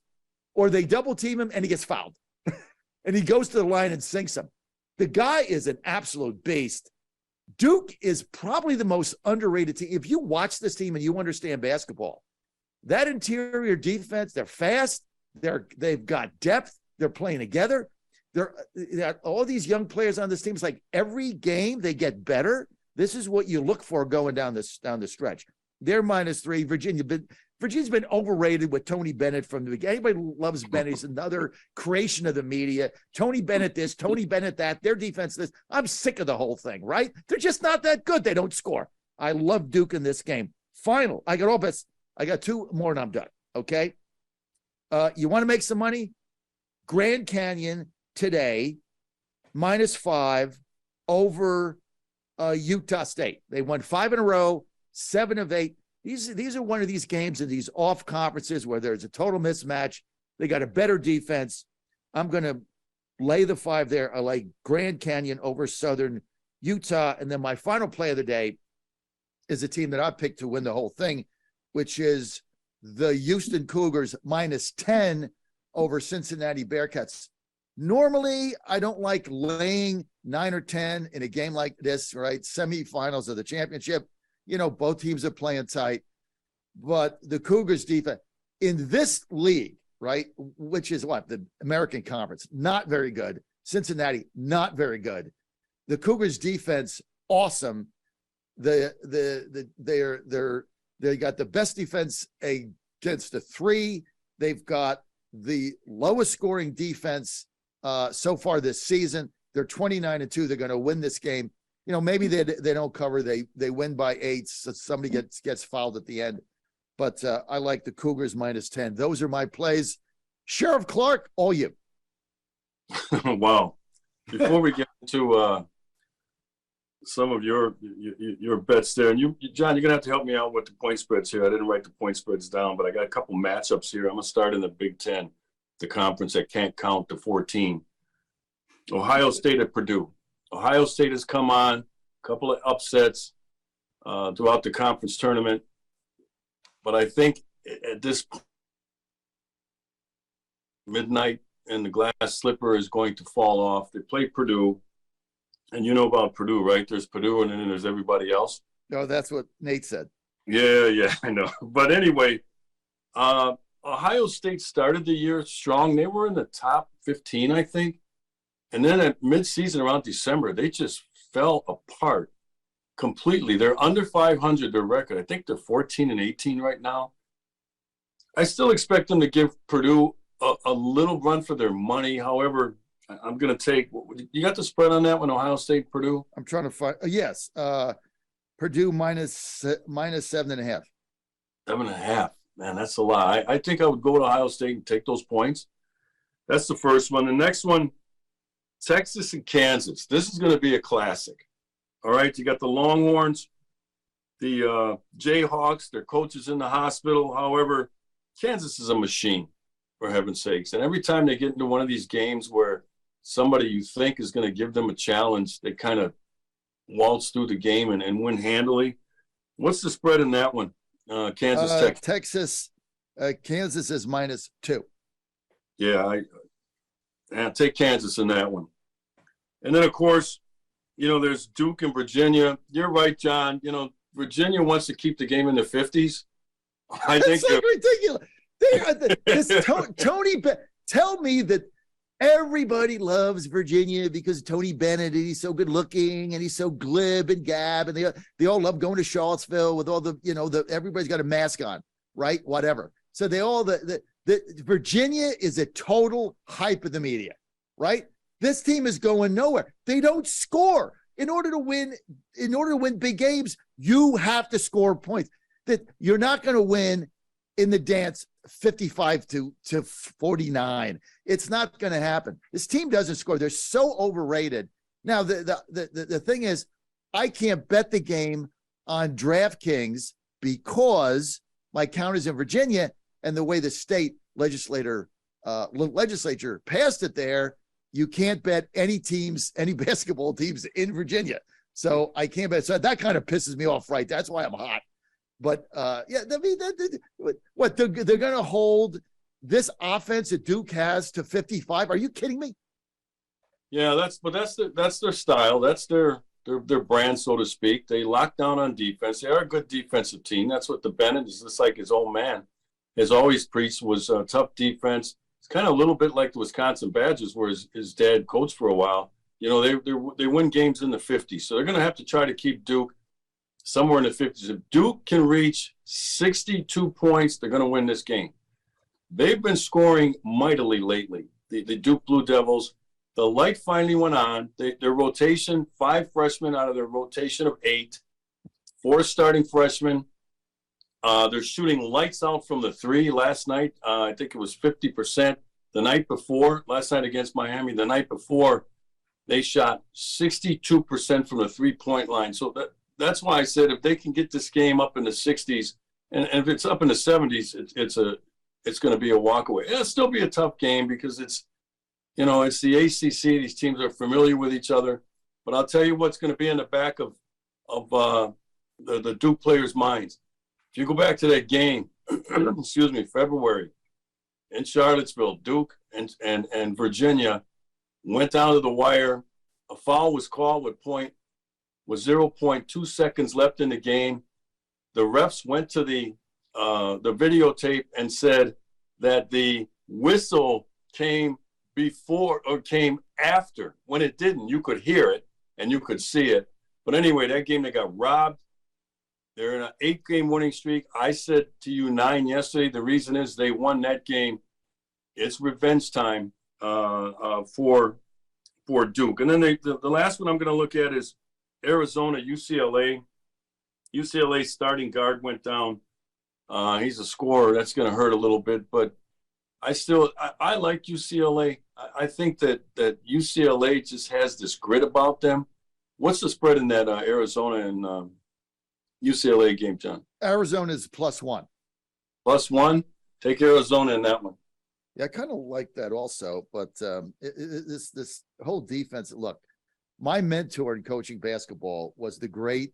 or they double team him and he gets fouled. And he goes to the line and sinks him. The guy is an absolute beast. Duke is probably the most underrated team. If you watch this team and you understand basketball, that interior defense, they're fast, they've got depth, they're playing together. They're all these young players on this team. It's like every game they get better. This is what you look for going down the stretch. They're -3. Virginia's been overrated with Tony Bennett from the beginning. Anybody who loves Bennett is another creation of the media. Tony Bennett this, Tony Bennett that, their defense this. I'm sick of the whole thing, right? They're just not that good. They don't score. I love Duke in this game. Final. I got 2 more and I'm done, okay? You want to make some money? Grand Canyon today, -5 over Utah State. They won 5 in a row, 7 of 8. These are one of these games in these off conferences where there's a total mismatch. They got a better defense. I'm going to lay the 5 there. I like Grand Canyon over Southern Utah. And then my final play of the day is a team that I picked to win the whole thing, which is the Houston Cougars -10 over Cincinnati Bearcats. Normally, I don't like laying 9 or 10 in a game like this, right? Semifinals of the championship. You know, both teams are playing tight. But the Cougars defense in this league, right, which is what? The American Conference, not very good. Cincinnati, not very good. The Cougars defense, awesome. They got the best defense against the 3. They've got the lowest scoring defense so far this season. They're 29-2. They're going to win this game. You know, maybe they don't cover. They win by 8. So somebody gets fouled at the end. But I like the Cougars -10. Those are my plays. Sheriff Clarke, all you. Wow. Before we get into some of your bets there, and you, John, you're gonna have to help me out with the point spreads here. I didn't write the point spreads down, but I got a couple matchups here. I'm gonna start in the Big Ten, the conference that can't count to 14. Ohio State at Purdue. Ohio State has come on, a couple of upsets throughout the conference tournament. But I think at this point, midnight and the glass slipper is going to fall off. They play Purdue. And you know about Purdue, right? There's Purdue and then there's everybody else. No, that's what Nate said. Yeah, I know. But anyway, Ohio State started the year strong. They were in the top 15, I think. And then at midseason around December, they just fell apart completely. They're under 500, their record. I think they're 14-18 right now. I still expect them to give Purdue a little run for their money. However, I'm going to take – you got the spread on that one, Ohio State, Purdue? I'm trying to find yes. Purdue -7.5. 7.5. Man, that's a lot. I think I would go to Ohio State and take those points. That's the first one. The next one, Texas and Kansas. This is going to be a classic. All right, you got the Longhorns, the Jayhawks, their coach is in the hospital. However, Kansas is a machine, for heaven's sakes. And every time they get into one of these games where somebody you think is going to give them a challenge, they kind of waltz through the game and win handily. What's the spread in that one? Kansas, Texas. Kansas is -2. Yeah, I take Kansas in that one. And then, of course, you know, there's Duke and Virginia. You're right, John. You know, Virginia wants to keep the game in the 50s. I think that's like ridiculous. Tony, tell me that everybody loves Virginia because Tony Bennett, and he's so good looking and he's so glib and gab, and they all love going to Charlottesville with all the, you know, everybody's got a mask on, right? Whatever. So they all the Virginia is a total hype of the media, right? This team is going nowhere. They don't score. In order to win big games, you have to score points. That you're not going to win in the dance 55-49. It's not going to happen. This team doesn't score. They're so overrated. Now, the thing is, I can't bet the game on DraftKings because my count is in Virginia, and the way the state legislature passed it there, you can't bet any basketball teams in Virginia. So I can't bet. So that kind of pisses me off, right? That's why I'm hot. But yeah, I mean, what they're going to hold this offense that Duke has to 55? Are you kidding me? Yeah, that's their style. That's their brand, so to speak. They lock down on defense. They are a good defensive team. That's what the Bennett is, just like his old man has always preached, was tough defense. It's kind of a little bit like the Wisconsin Badgers, where his dad coached for a while. You know, they win games in the 50s, so they're going to have to try to keep Duke somewhere in the 50s. If Duke can reach 62 points, they're going to win this game. They've been scoring mightily lately, the Duke Blue Devils. The light finally went on. Their rotation, 5 freshmen out of their rotation of 8, 4 starting freshmen. They're shooting lights out from the 3 last night. I think it was 50%. The night before, last night against Miami, the night before, they shot 62% from the 3-point line. So that's why I said if they can get this game up in the 60s, and if it's up in the 70s, it's going to be a walkaway. It'll still be a tough game because it's the ACC. These teams are familiar with each other. But I'll tell you what's going to be in the back of the Duke players' minds. If you go back to that game, February, in Charlottesville, Duke and Virginia went down to the wire. A foul was called with 0.2 seconds left in the game. The refs went to the videotape and said that the whistle came before or came after. When it didn't, you could hear it and you could see it. But anyway, that game, they got robbed. They're in an 8-game winning streak. I said to you 9 yesterday. The reason is they won that game. It's revenge time for Duke. And then the last one I'm going to look at is Arizona, UCLA. UCLA starting guard went down. He's a scorer. That's going to hurt a little bit. But I like UCLA. I think that UCLA just has this grit about them. What's the spread in that Arizona and UCLA game, John? Arizona's +1. +1? Take Arizona in that one. Yeah, I kind of like that also. But this whole defense, look, my mentor in coaching basketball was the great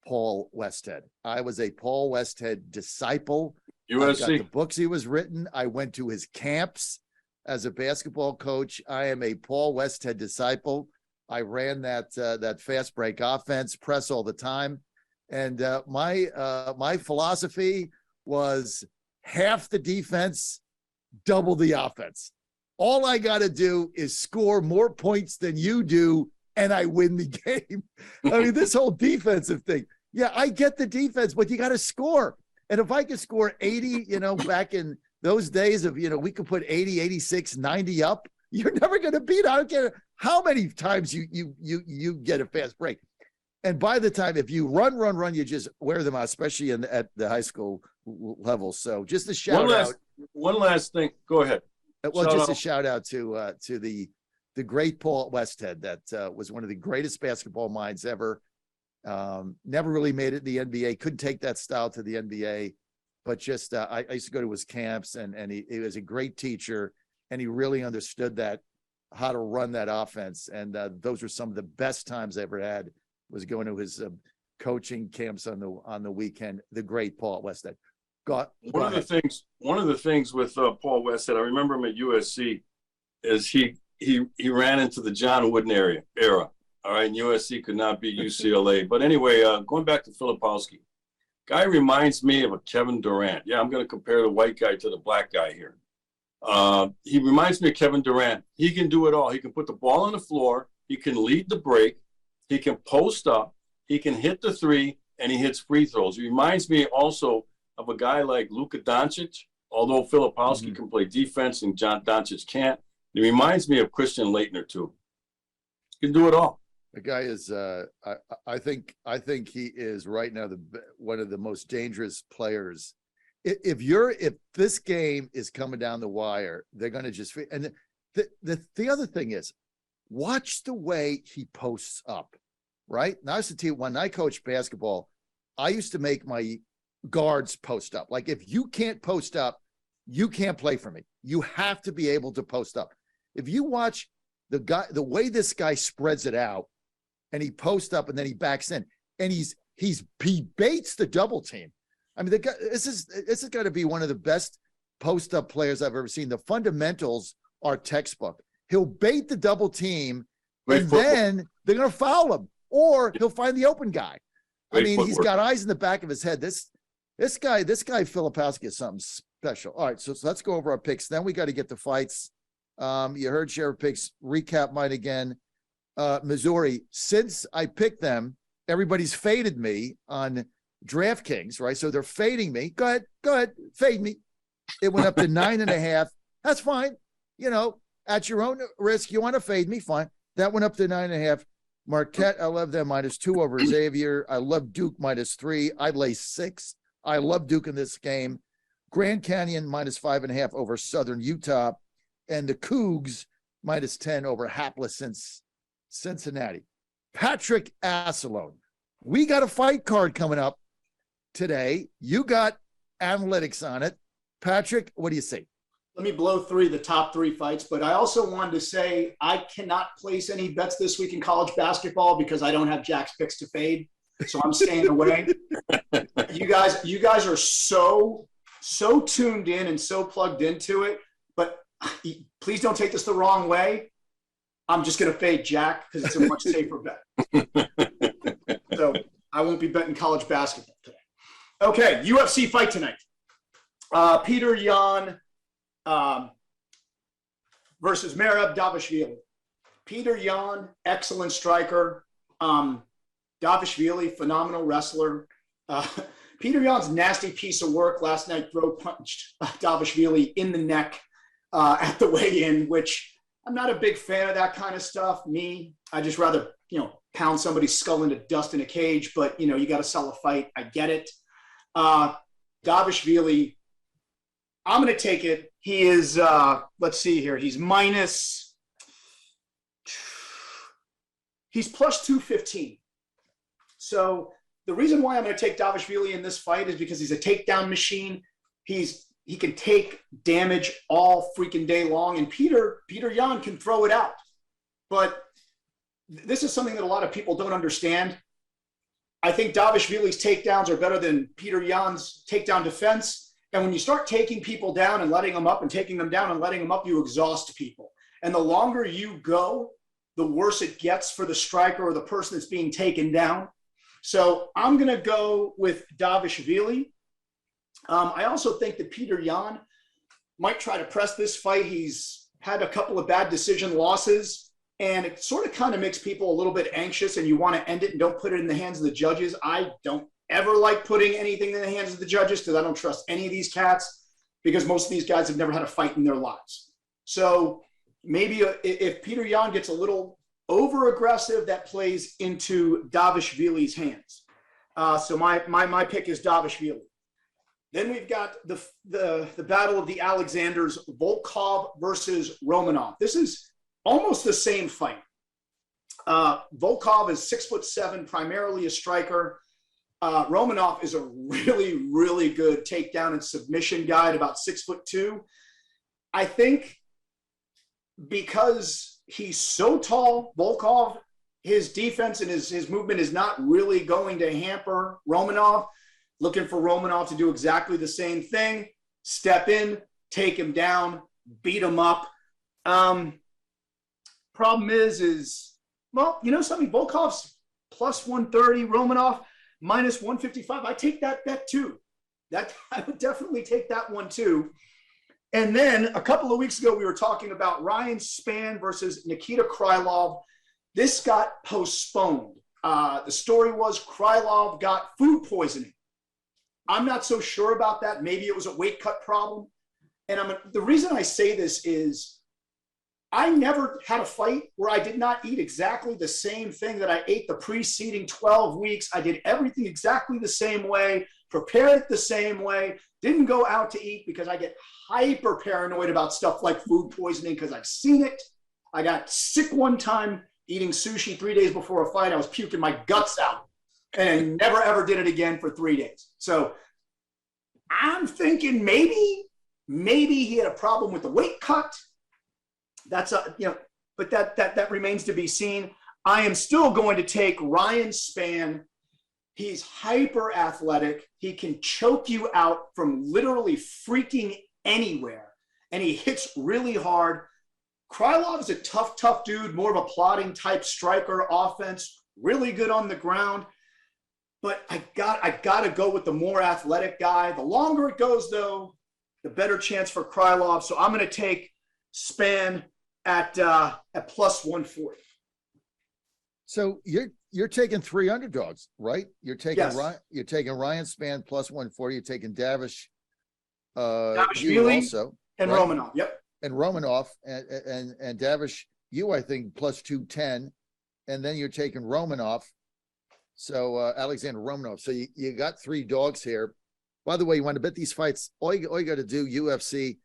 Paul Westhead. I was a Paul Westhead disciple. USC. I got the books he was written. I went to his camps as a basketball coach. I am a Paul Westhead disciple. I ran that fast break offense, press all the time. And my philosophy was half the defense, double the offense. All I got to do is score more points than you do, and I win the game. I mean, this whole defensive thing. Yeah, I get the defense, but you got to score. And if I could score 80, back in those days of, we could put 80, 86, 90 up, you're never going to beat. I don't care how many times you get a fast break. And by the time, if you run, you just wear them out, especially at the high school level. So just a shout out. One last thing. Go ahead. Well, just a shout out to the great Paul Westhead. That was one of the greatest basketball minds ever. Never really made it in the NBA. Couldn't take that style to the NBA, but just I used to go to his camps, and he was a great teacher, and he really understood how to run that offense. And those were some of the best times I ever had. Was going to his coaching camps on the weekend. The great Paul Westhead. One of the things with Paul Westhead, I remember him at USC, is he ran into the John Wooden era. All right, and USC could not beat UCLA. But anyway, going back to Filipowski, guy reminds me of a Kevin Durant. Yeah, I'm going to compare the white guy to the black guy here. He reminds me of Kevin Durant. He can do it all. He can put the ball on the floor. He can lead the break. He can post up, he can hit the 3, and he hits free throws. He reminds me also of a guy like Luka Doncic, although Filipowski can play defense and John Doncic can't. He reminds me of Christian Laettner too. He can do it all. The guy is, I think he is right now one of the most dangerous players. If this game is coming down the wire, they're going to just. And the other thing is, watch the way he posts up. Right now, I used to tell you, when I coached basketball, I used to make my guards post up. Like, if you can't post up, you can't play for me. You have to be able to post up. If you watch the way this guy spreads it out, and he posts up and then he backs in, and he baits the double team. I mean, the guy, this is got to be one of the best post up players I've ever seen. The fundamentals are textbook. He'll bait the double team, and then they're going to foul him. Or he'll find the open guy. I mean, he's got eyes in the back of his head. This guy, Filipowski, is something special. All right, so let's go over our picks. Then we got to get the fights. You heard Sheriff picks. Recap mine again. Missouri, since I picked them everybody's faded me on DraftKings, right? So they're fading me. Go ahead, fade me. It went up to 9.5. That's fine. At your own risk, you want to fade me, fine. That went up to 9.5. Marquette, I love them -2 over Xavier. I love Duke -3. I lay 6. I love Duke in this game. Grand Canyon -5.5 over Southern Utah, and the Cougs -10 over hapless Cincinnati. Patrick Assalone, we got a fight card coming up today. You got analytics on it. Patrick, what do you say? Let me blow through the top 3 fights, but I also wanted to say I cannot place any bets this week in college basketball because I don't have Jack's picks to fade, so I'm staying away. You guys are so tuned in and so plugged into it, but please don't take this the wrong way. I'm just going to fade Jack because it's a much safer bet. So I won't be betting college basketball today. Okay, UFC fight tonight. Peter Yan versus Merab Davishvili. Peter Yan, excellent striker. Davishvili, phenomenal wrestler. Peter Yan's nasty piece of work last night throw punched Davishvili in the neck at the weigh-in, which I'm not a big fan of that kind of stuff. I just rather, pound somebody's skull into dust in a cage, but, you got to sell a fight. I get it. Davishvili, I'm going to take it. He is, let's see here. He's plus 215. So the reason why I'm going to take Davishvili in this fight is because he's a takedown machine. He can take damage all freaking day long, and Peter Yan can throw it out. But this is something that a lot of people don't understand. I think Davishvili's takedowns are better than Peter Yan's takedown defense. And when you start taking people down and letting them up and taking them down and letting them up, you exhaust people. And the longer you go, the worse it gets for the striker or the person that's being taken down. So I'm going to go with Davishvili. I also think that Peter Yan might try to press this fight. He's had a couple of bad decision losses, and it sort of kind of makes people a little bit anxious, and you want to end it and don't put it in the hands of the judges. I don't ever like putting anything in the hands of the judges because I don't trust any of these cats, because most of these guys have never had a fight in their lives. So maybe if Peter Yan gets a little over aggressive, that plays into Davishvili's hands. So my pick is Davishvili. Then we've got the battle of the Alexanders, Volkov versus Romanov. This is almost the same fight. Volkov is 6'7", primarily a striker. Romanov is a really, really good takedown and submission guy at about 6'2". I think because he's so tall, Volkov, his defense and his movement is not really going to hamper Romanov. Looking for Romanov to do exactly the same thing. Step in, take him down, beat him up. Problem is, well, something, Volkov's plus 130, Romanov minus 155. I take that bet too. I would definitely take that one too. And then a couple of weeks ago, we were talking about Ryan Spann versus Nikita Krylov. This got postponed. The story was Krylov got food poisoning. I'm not so sure about that. Maybe it was a weight cut problem. And the reason I say this is I never had a fight where I did not eat exactly the same thing that I ate the preceding 12 weeks. I did everything exactly the same way, prepared it the same way, didn't go out to eat because I get hyper paranoid about stuff like food poisoning because I've seen it. I got sick one time eating sushi 3 days before a fight. I was puking my guts out and never, ever did it again for 3 days. So I'm thinking maybe he had a problem with the weight cut. That's but that remains to be seen. I am still going to take Ryan Spann. He's hyper athletic. He can choke you out from literally freaking anywhere, and he hits really hard. Krylov is a tough dude, more of a plotting type striker, offense, really good on the ground. But I got to go with the more athletic guy. The longer it goes, though, the better chance for Krylov. So I'm going to take Spann at plus 140. So you're taking 3 underdogs, right? You're taking Yes. You're taking Ryan Spann plus 140. You're taking Davish, Davishvili also, and right? Romanov. Yep. And Romanoff and Davish, I think plus 210, and then you're taking Romanoff. So Alexander Romanov. So you got 3 dogs here. By the way, you want to bet these fights? All you got to do, UFC,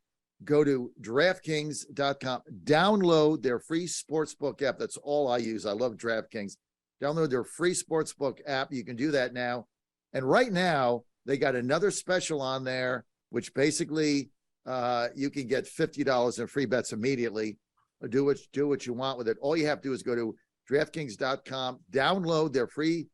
go to DraftKings.com, download their free sportsbook app. That's all I use. I love DraftKings. Download their free sportsbook app. You can do that now. And right now, they got another special on there, which basically you can get $50 in free bets immediately. Or do what you want with it. All you have to do is go to DraftKings.com, download their free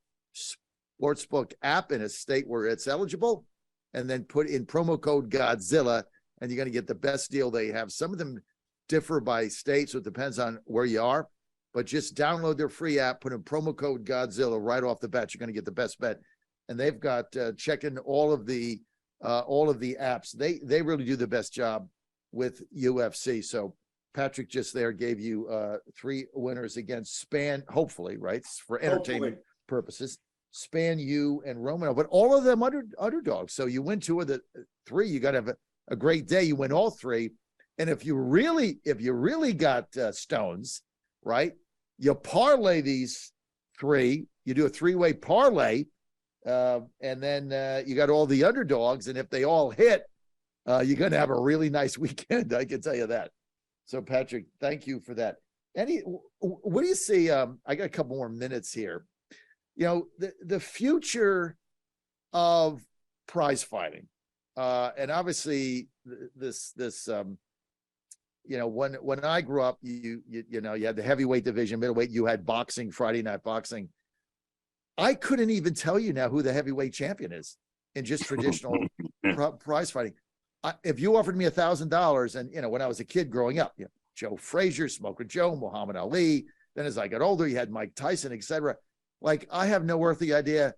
sportsbook app in a state where it's eligible, and then put in promo code Godzilla, and you're going to get the best deal they have. Some of them differ by state, so it depends on where you are. But just download their free app, put in promo code Godzilla right off the bat. You're going to get the best bet. And they've got checking all of the apps. They really do the best job with UFC. So Patrick just there gave you 3 winners against Spann, hopefully, right? For entertainment purposes. Spann, you, and Romano, but all of them underdogs. So you win 2 of the 3. You got to have a great day. You win all 3. And if you really got stones, right? You parlay these 3. You do a 3-way parlay, and then you got all the underdogs. And if they all hit, you're going to have a really nice weekend. I can tell you that. So Patrick, thank you for that. What do you see? I got a couple more minutes here. You know, the future of prize fighting, and obviously this you know, when I grew up, you know, you had the heavyweight division, middleweight, you had boxing, Friday night boxing. I couldn't even tell you now who the heavyweight champion is in just traditional prize fighting. If you offered me $1,000, and, you know, when I was a kid growing up, you know, Joe Frazier, Smoker Joe, Muhammad Ali, then as I got older, you had Mike Tyson, etc. Like, I have no earthly idea.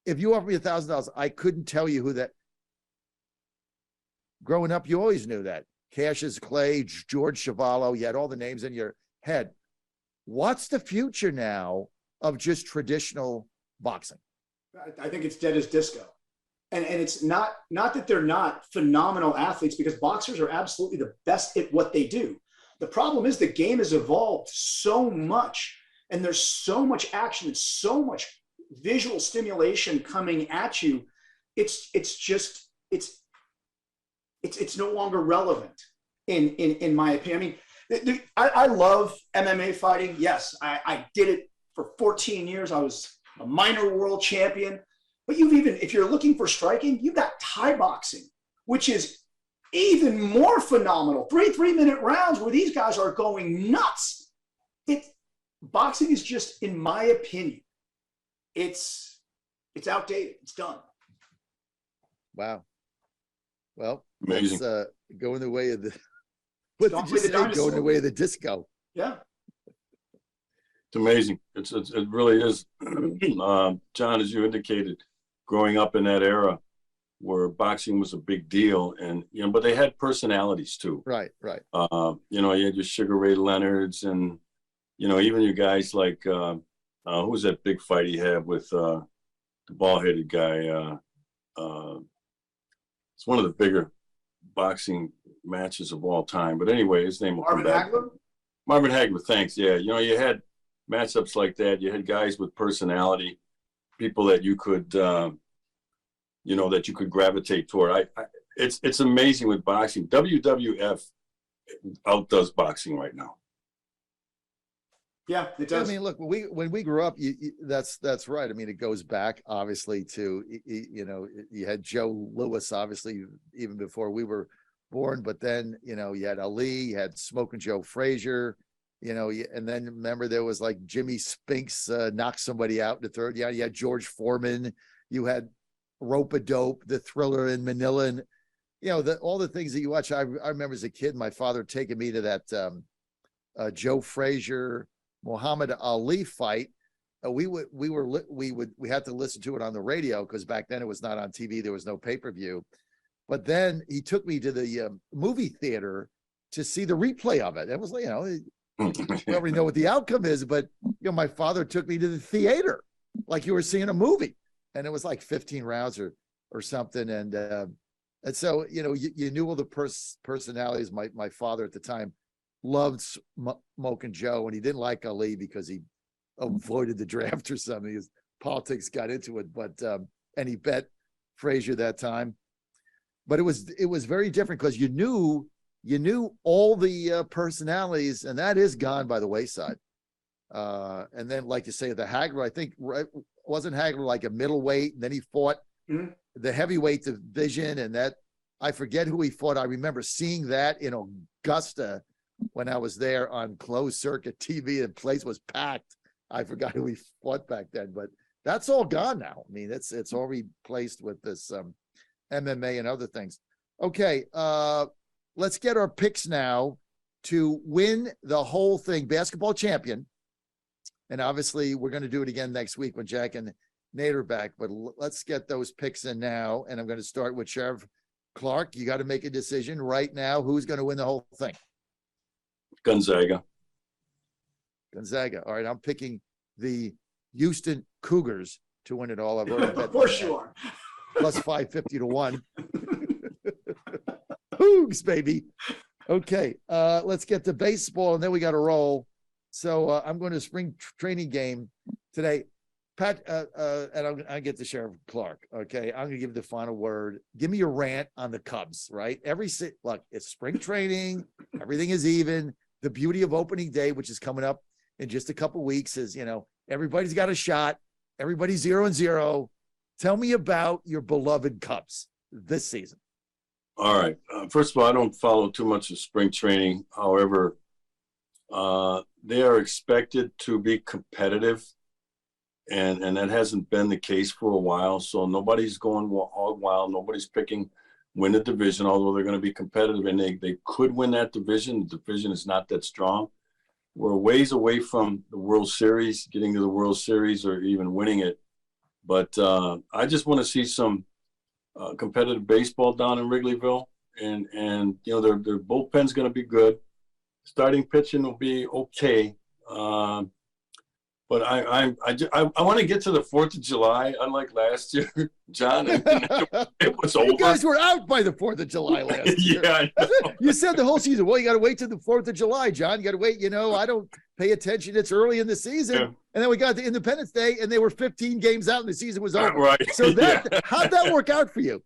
If you offered me $1,000, I couldn't tell you who that. Growing up, you always knew that. Cassius Clay, George Chuvalo, you had all the names in your head. What's the future now of just traditional boxing? I think it's dead as disco. And it's not that they're not phenomenal athletes, because boxers are absolutely the best at what they do. The problem is the game has evolved so much, and there's so much action and so much visual stimulation coming at you. It's no longer relevant in my opinion. I mean, I love MMA fighting. Yes, I did it for 14 years. I was a minor world champion. But if you're looking for striking, you've got Thai boxing, which is even more phenomenal. 3-minute rounds where these guys are going nuts. Boxing is just, in my opinion, it's outdated. It's done. Wow. Well, amazing. It's going the way of the. What did you say? Going the way of the disco. Yeah. It's amazing. It really is. John, as you indicated, growing up in that era where boxing was a big deal, and but they had personalities too. Right. You had your Sugar Ray Leonards, and even you guys like who was that big fight he had with the bald-headed guy? It's one of the bigger boxing matches of all time. But anyway, his name will come back. Marvin Hagler, thanks. Yeah, you had matchups like that. You had guys with personality, people that you could, that you could gravitate toward. It's amazing with boxing. WWF outdoes boxing right now. Yeah, it does. I mean, look, when we grew up, that's right. I mean, it goes back obviously to you had Joe Louis, obviously even before we were born, but then you had Ali, you had Smoking Joe Frazier. And then remember there was like Jimmy Spinks knocked somebody out in the third. Yeah, you had George Foreman. You had Rope-a-Dope, the Thriller in Manila, and all the things that you watch. I remember as a kid, my father taking me to that Joe Frazier, Muhammad Ali fight. We had to listen to it on the radio because back then it was not on TV. There was no pay-per-view. But then he took me to the movie theater to see the replay of it. It was we already know what the outcome is, but my father took me to the theater like you were seeing a movie, and it was like 15 rounds or something. And so, you knew all the personalities. My father at the time loved Smoking Joe, and he didn't like Ali because he avoided the draft or something. His politics got into it, but and he bet Frazier that time. But it was very different because you knew all the personalities, and that is gone by the wayside. And then, like you say, the Hagler, I think, wasn't Hagler like a middleweight, and then he fought the heavyweight division, and that I forget who he fought. I remember seeing that in Augusta when I was there on closed circuit TV. The place was packed. I forgot who he fought back then, but that's all gone now. I mean, it's all replaced with this MMA and other things. Okay, let's get our picks now to win the whole thing. Basketball champion. And obviously, we're going to do it again next week when Jack and Nate are back. But let's get those picks in now. And I'm going to start with Sheriff Clarke. You got to make a decision right now. Who's going to win the whole thing? Gonzaga. All right, I'm picking the Houston Cougars to win it all. I've already bet. Of course you are. Plus 550 to 1. Cougs, baby. Okay, let's get to baseball, and then we got to roll. So I'm going to spring training game today. Pat, and I'll get to Sheriff Clarke. Okay, I'm going to give the final word. Give me your rant on the Cubs, right? Look, it's spring training. Everything is even. The beauty of opening day, which is coming up in just a couple of weeks, is, everybody's got a shot. Everybody's 0-0. Tell me about your beloved Cubs this season. All right. First of all, I don't follow too much of spring training. However, they are expected to be competitive, and that hasn't been the case for a while. So nobody's going all wild. Nobody's picking win the division, although they're going to be competitive, and they could win that division. The division is not that strong. We're a ways away from the World Series, getting to the World Series or even winning it. But I just want to see some competitive baseball down in Wrigleyville, and their bullpen's going to be good. Starting pitching will be okay, but I want to get to the 4th of July. Unlike last year, John, it was over. You guys were out by the 4th of July last year. Yeah, you said the whole season. Well, you got to wait till the 4th of July, John. You got to wait. I don't pay attention. It's early in the season, and then we got to Independence Day, and they were 15 games out, and the season was over. Right. So how'd that work out for you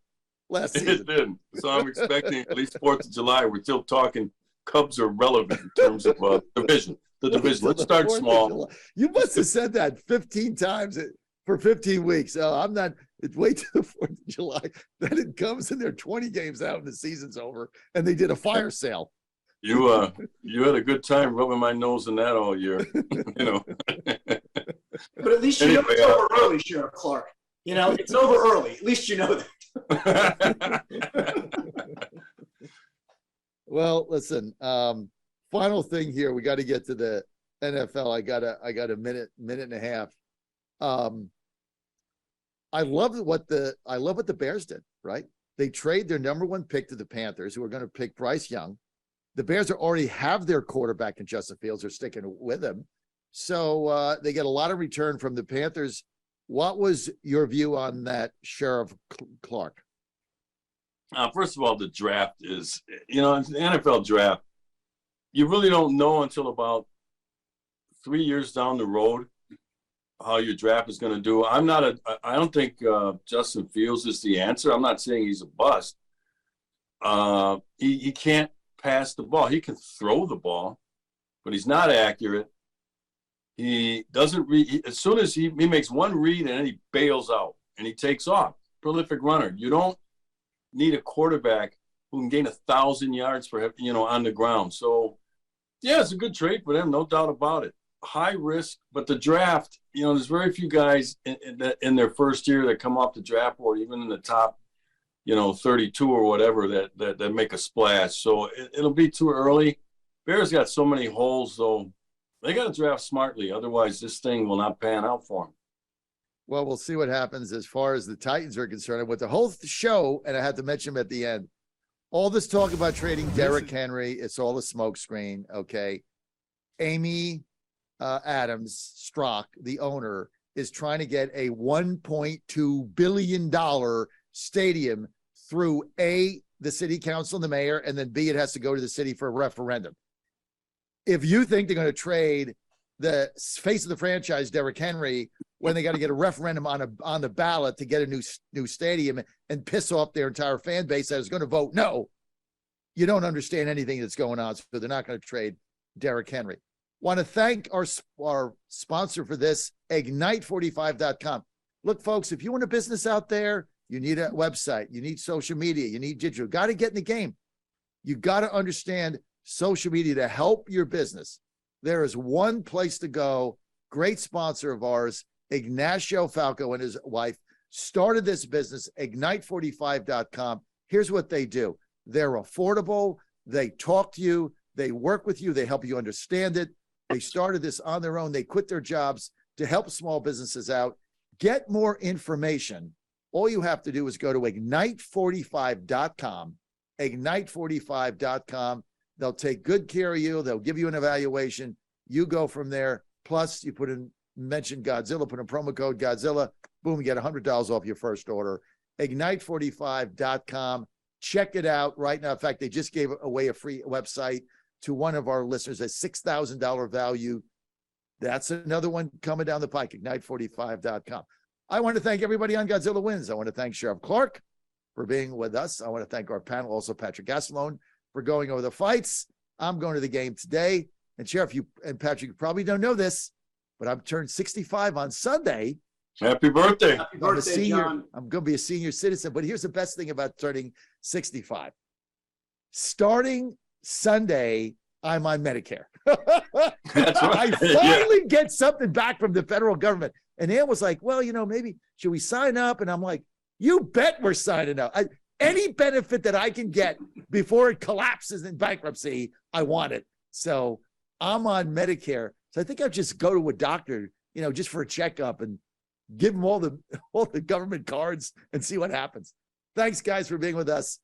last season? It didn't. So I'm expecting at least 4th of July. We're still talking Cubs are relevant in terms of division. The division. Let's start small. You must have said that 15 times for 15 weeks. I'm not. Wait till the 4th of July. Then it comes and they're 20 games out and the season's over. And they did a fire sale. You had a good time rubbing my nose in that all year. But at least it's over early, Sheriff Clarke. It's over early. At least you know that. Well, listen, final thing here. We got to get to the NFL. I got a minute and a half. I love what the Bears did, right? They trade their number 1 pick to the Panthers, who are going to pick Bryce Young. The Bears already have their quarterback in Justin Fields. They're sticking with him. So they get a lot of return from the Panthers. What was your view on that, Sheriff Clarke? First of all, the draft is, the NFL draft, you really don't know until about 3 years down the road how your draft is going to do. I don't think Justin Fields is the answer. I'm not saying he's a bust. He can't pass the ball. He can throw the ball, but he's not accurate. He doesn't read. As soon as he makes one read and then he bails out and he takes off. Prolific runner. You don't need a quarterback who can gain 1,000 yards for on the ground. So, yeah, it's a good trade for them, no doubt about it. High risk, but the draft, there's very few guys in their first year that come off the draft board, even in the top, 32 or whatever that make a splash. So it'll be too early. Bears got so many holes, though. They got to draft smartly. Otherwise, this thing will not pan out for them. Well, we'll see what happens as far as the Titans are concerned. With the whole show, and I had to mention him at the end, all this talk about trading Derrick Henry, it's all a smokescreen, okay? Amy Adams Strzok, the owner, is trying to get a $1.2 billion stadium through A, the city council and the mayor, and then B, it has to go to the city for a referendum. If you think they're going to trade the face of the franchise, Derrick Henry, when they got to get a referendum on the ballot to get a new stadium and piss off their entire fan base that is going to vote no, you don't understand anything that's going on. So they're not going to trade Derrick Henry. Want to thank our sponsor for this, Ignite45.com. Look, folks, if you want a business out there, you need a website, you need social media, you need digital, got to get in the game. You got to understand social media to help your business. There is one place to go. Great sponsor of ours, Ignacio Falco and his wife, started this business, Ignite45.com. Here's what they do. They're affordable. They talk to you. They work with you. They help you understand it. They started this on their own. They quit their jobs to help small businesses out. Get more information. All you have to do is go to Ignite45.com, Ignite45.com. They'll take good care of you. They'll give you an evaluation. You go from there. Plus, you mention Godzilla, put in promo code Godzilla. Boom, you get $100 off your first order. Ignite45.com. Check it out right now. In fact, they just gave away a free website to one of our listeners, a $6,000 value. That's another one coming down the pike, Ignite45.com. I want to thank everybody on Godzilla Wins. I want to thank Sheriff Clarke for being with us. I want to thank our panel, also Patrick Assalone, for going over the fights. I'm going to the game today. And Sheriff, you and Patrick, you probably don't know this, but I'm turned 65 on Sunday. Happy birthday. Happy birthday, John. I'm going to be a senior citizen. But here's the best thing about turning 65. Starting Sunday, I'm on Medicare. That's right. I finally get something back from the federal government. And Ann was like, well, maybe should we sign up? And I'm like, you bet we're signing up. Any benefit that I can get before it collapses in bankruptcy, I want it. So I'm on Medicare. So I think I'll just go to a doctor, just for a checkup and give them all the government cards and see what happens. Thanks, guys, for being with us.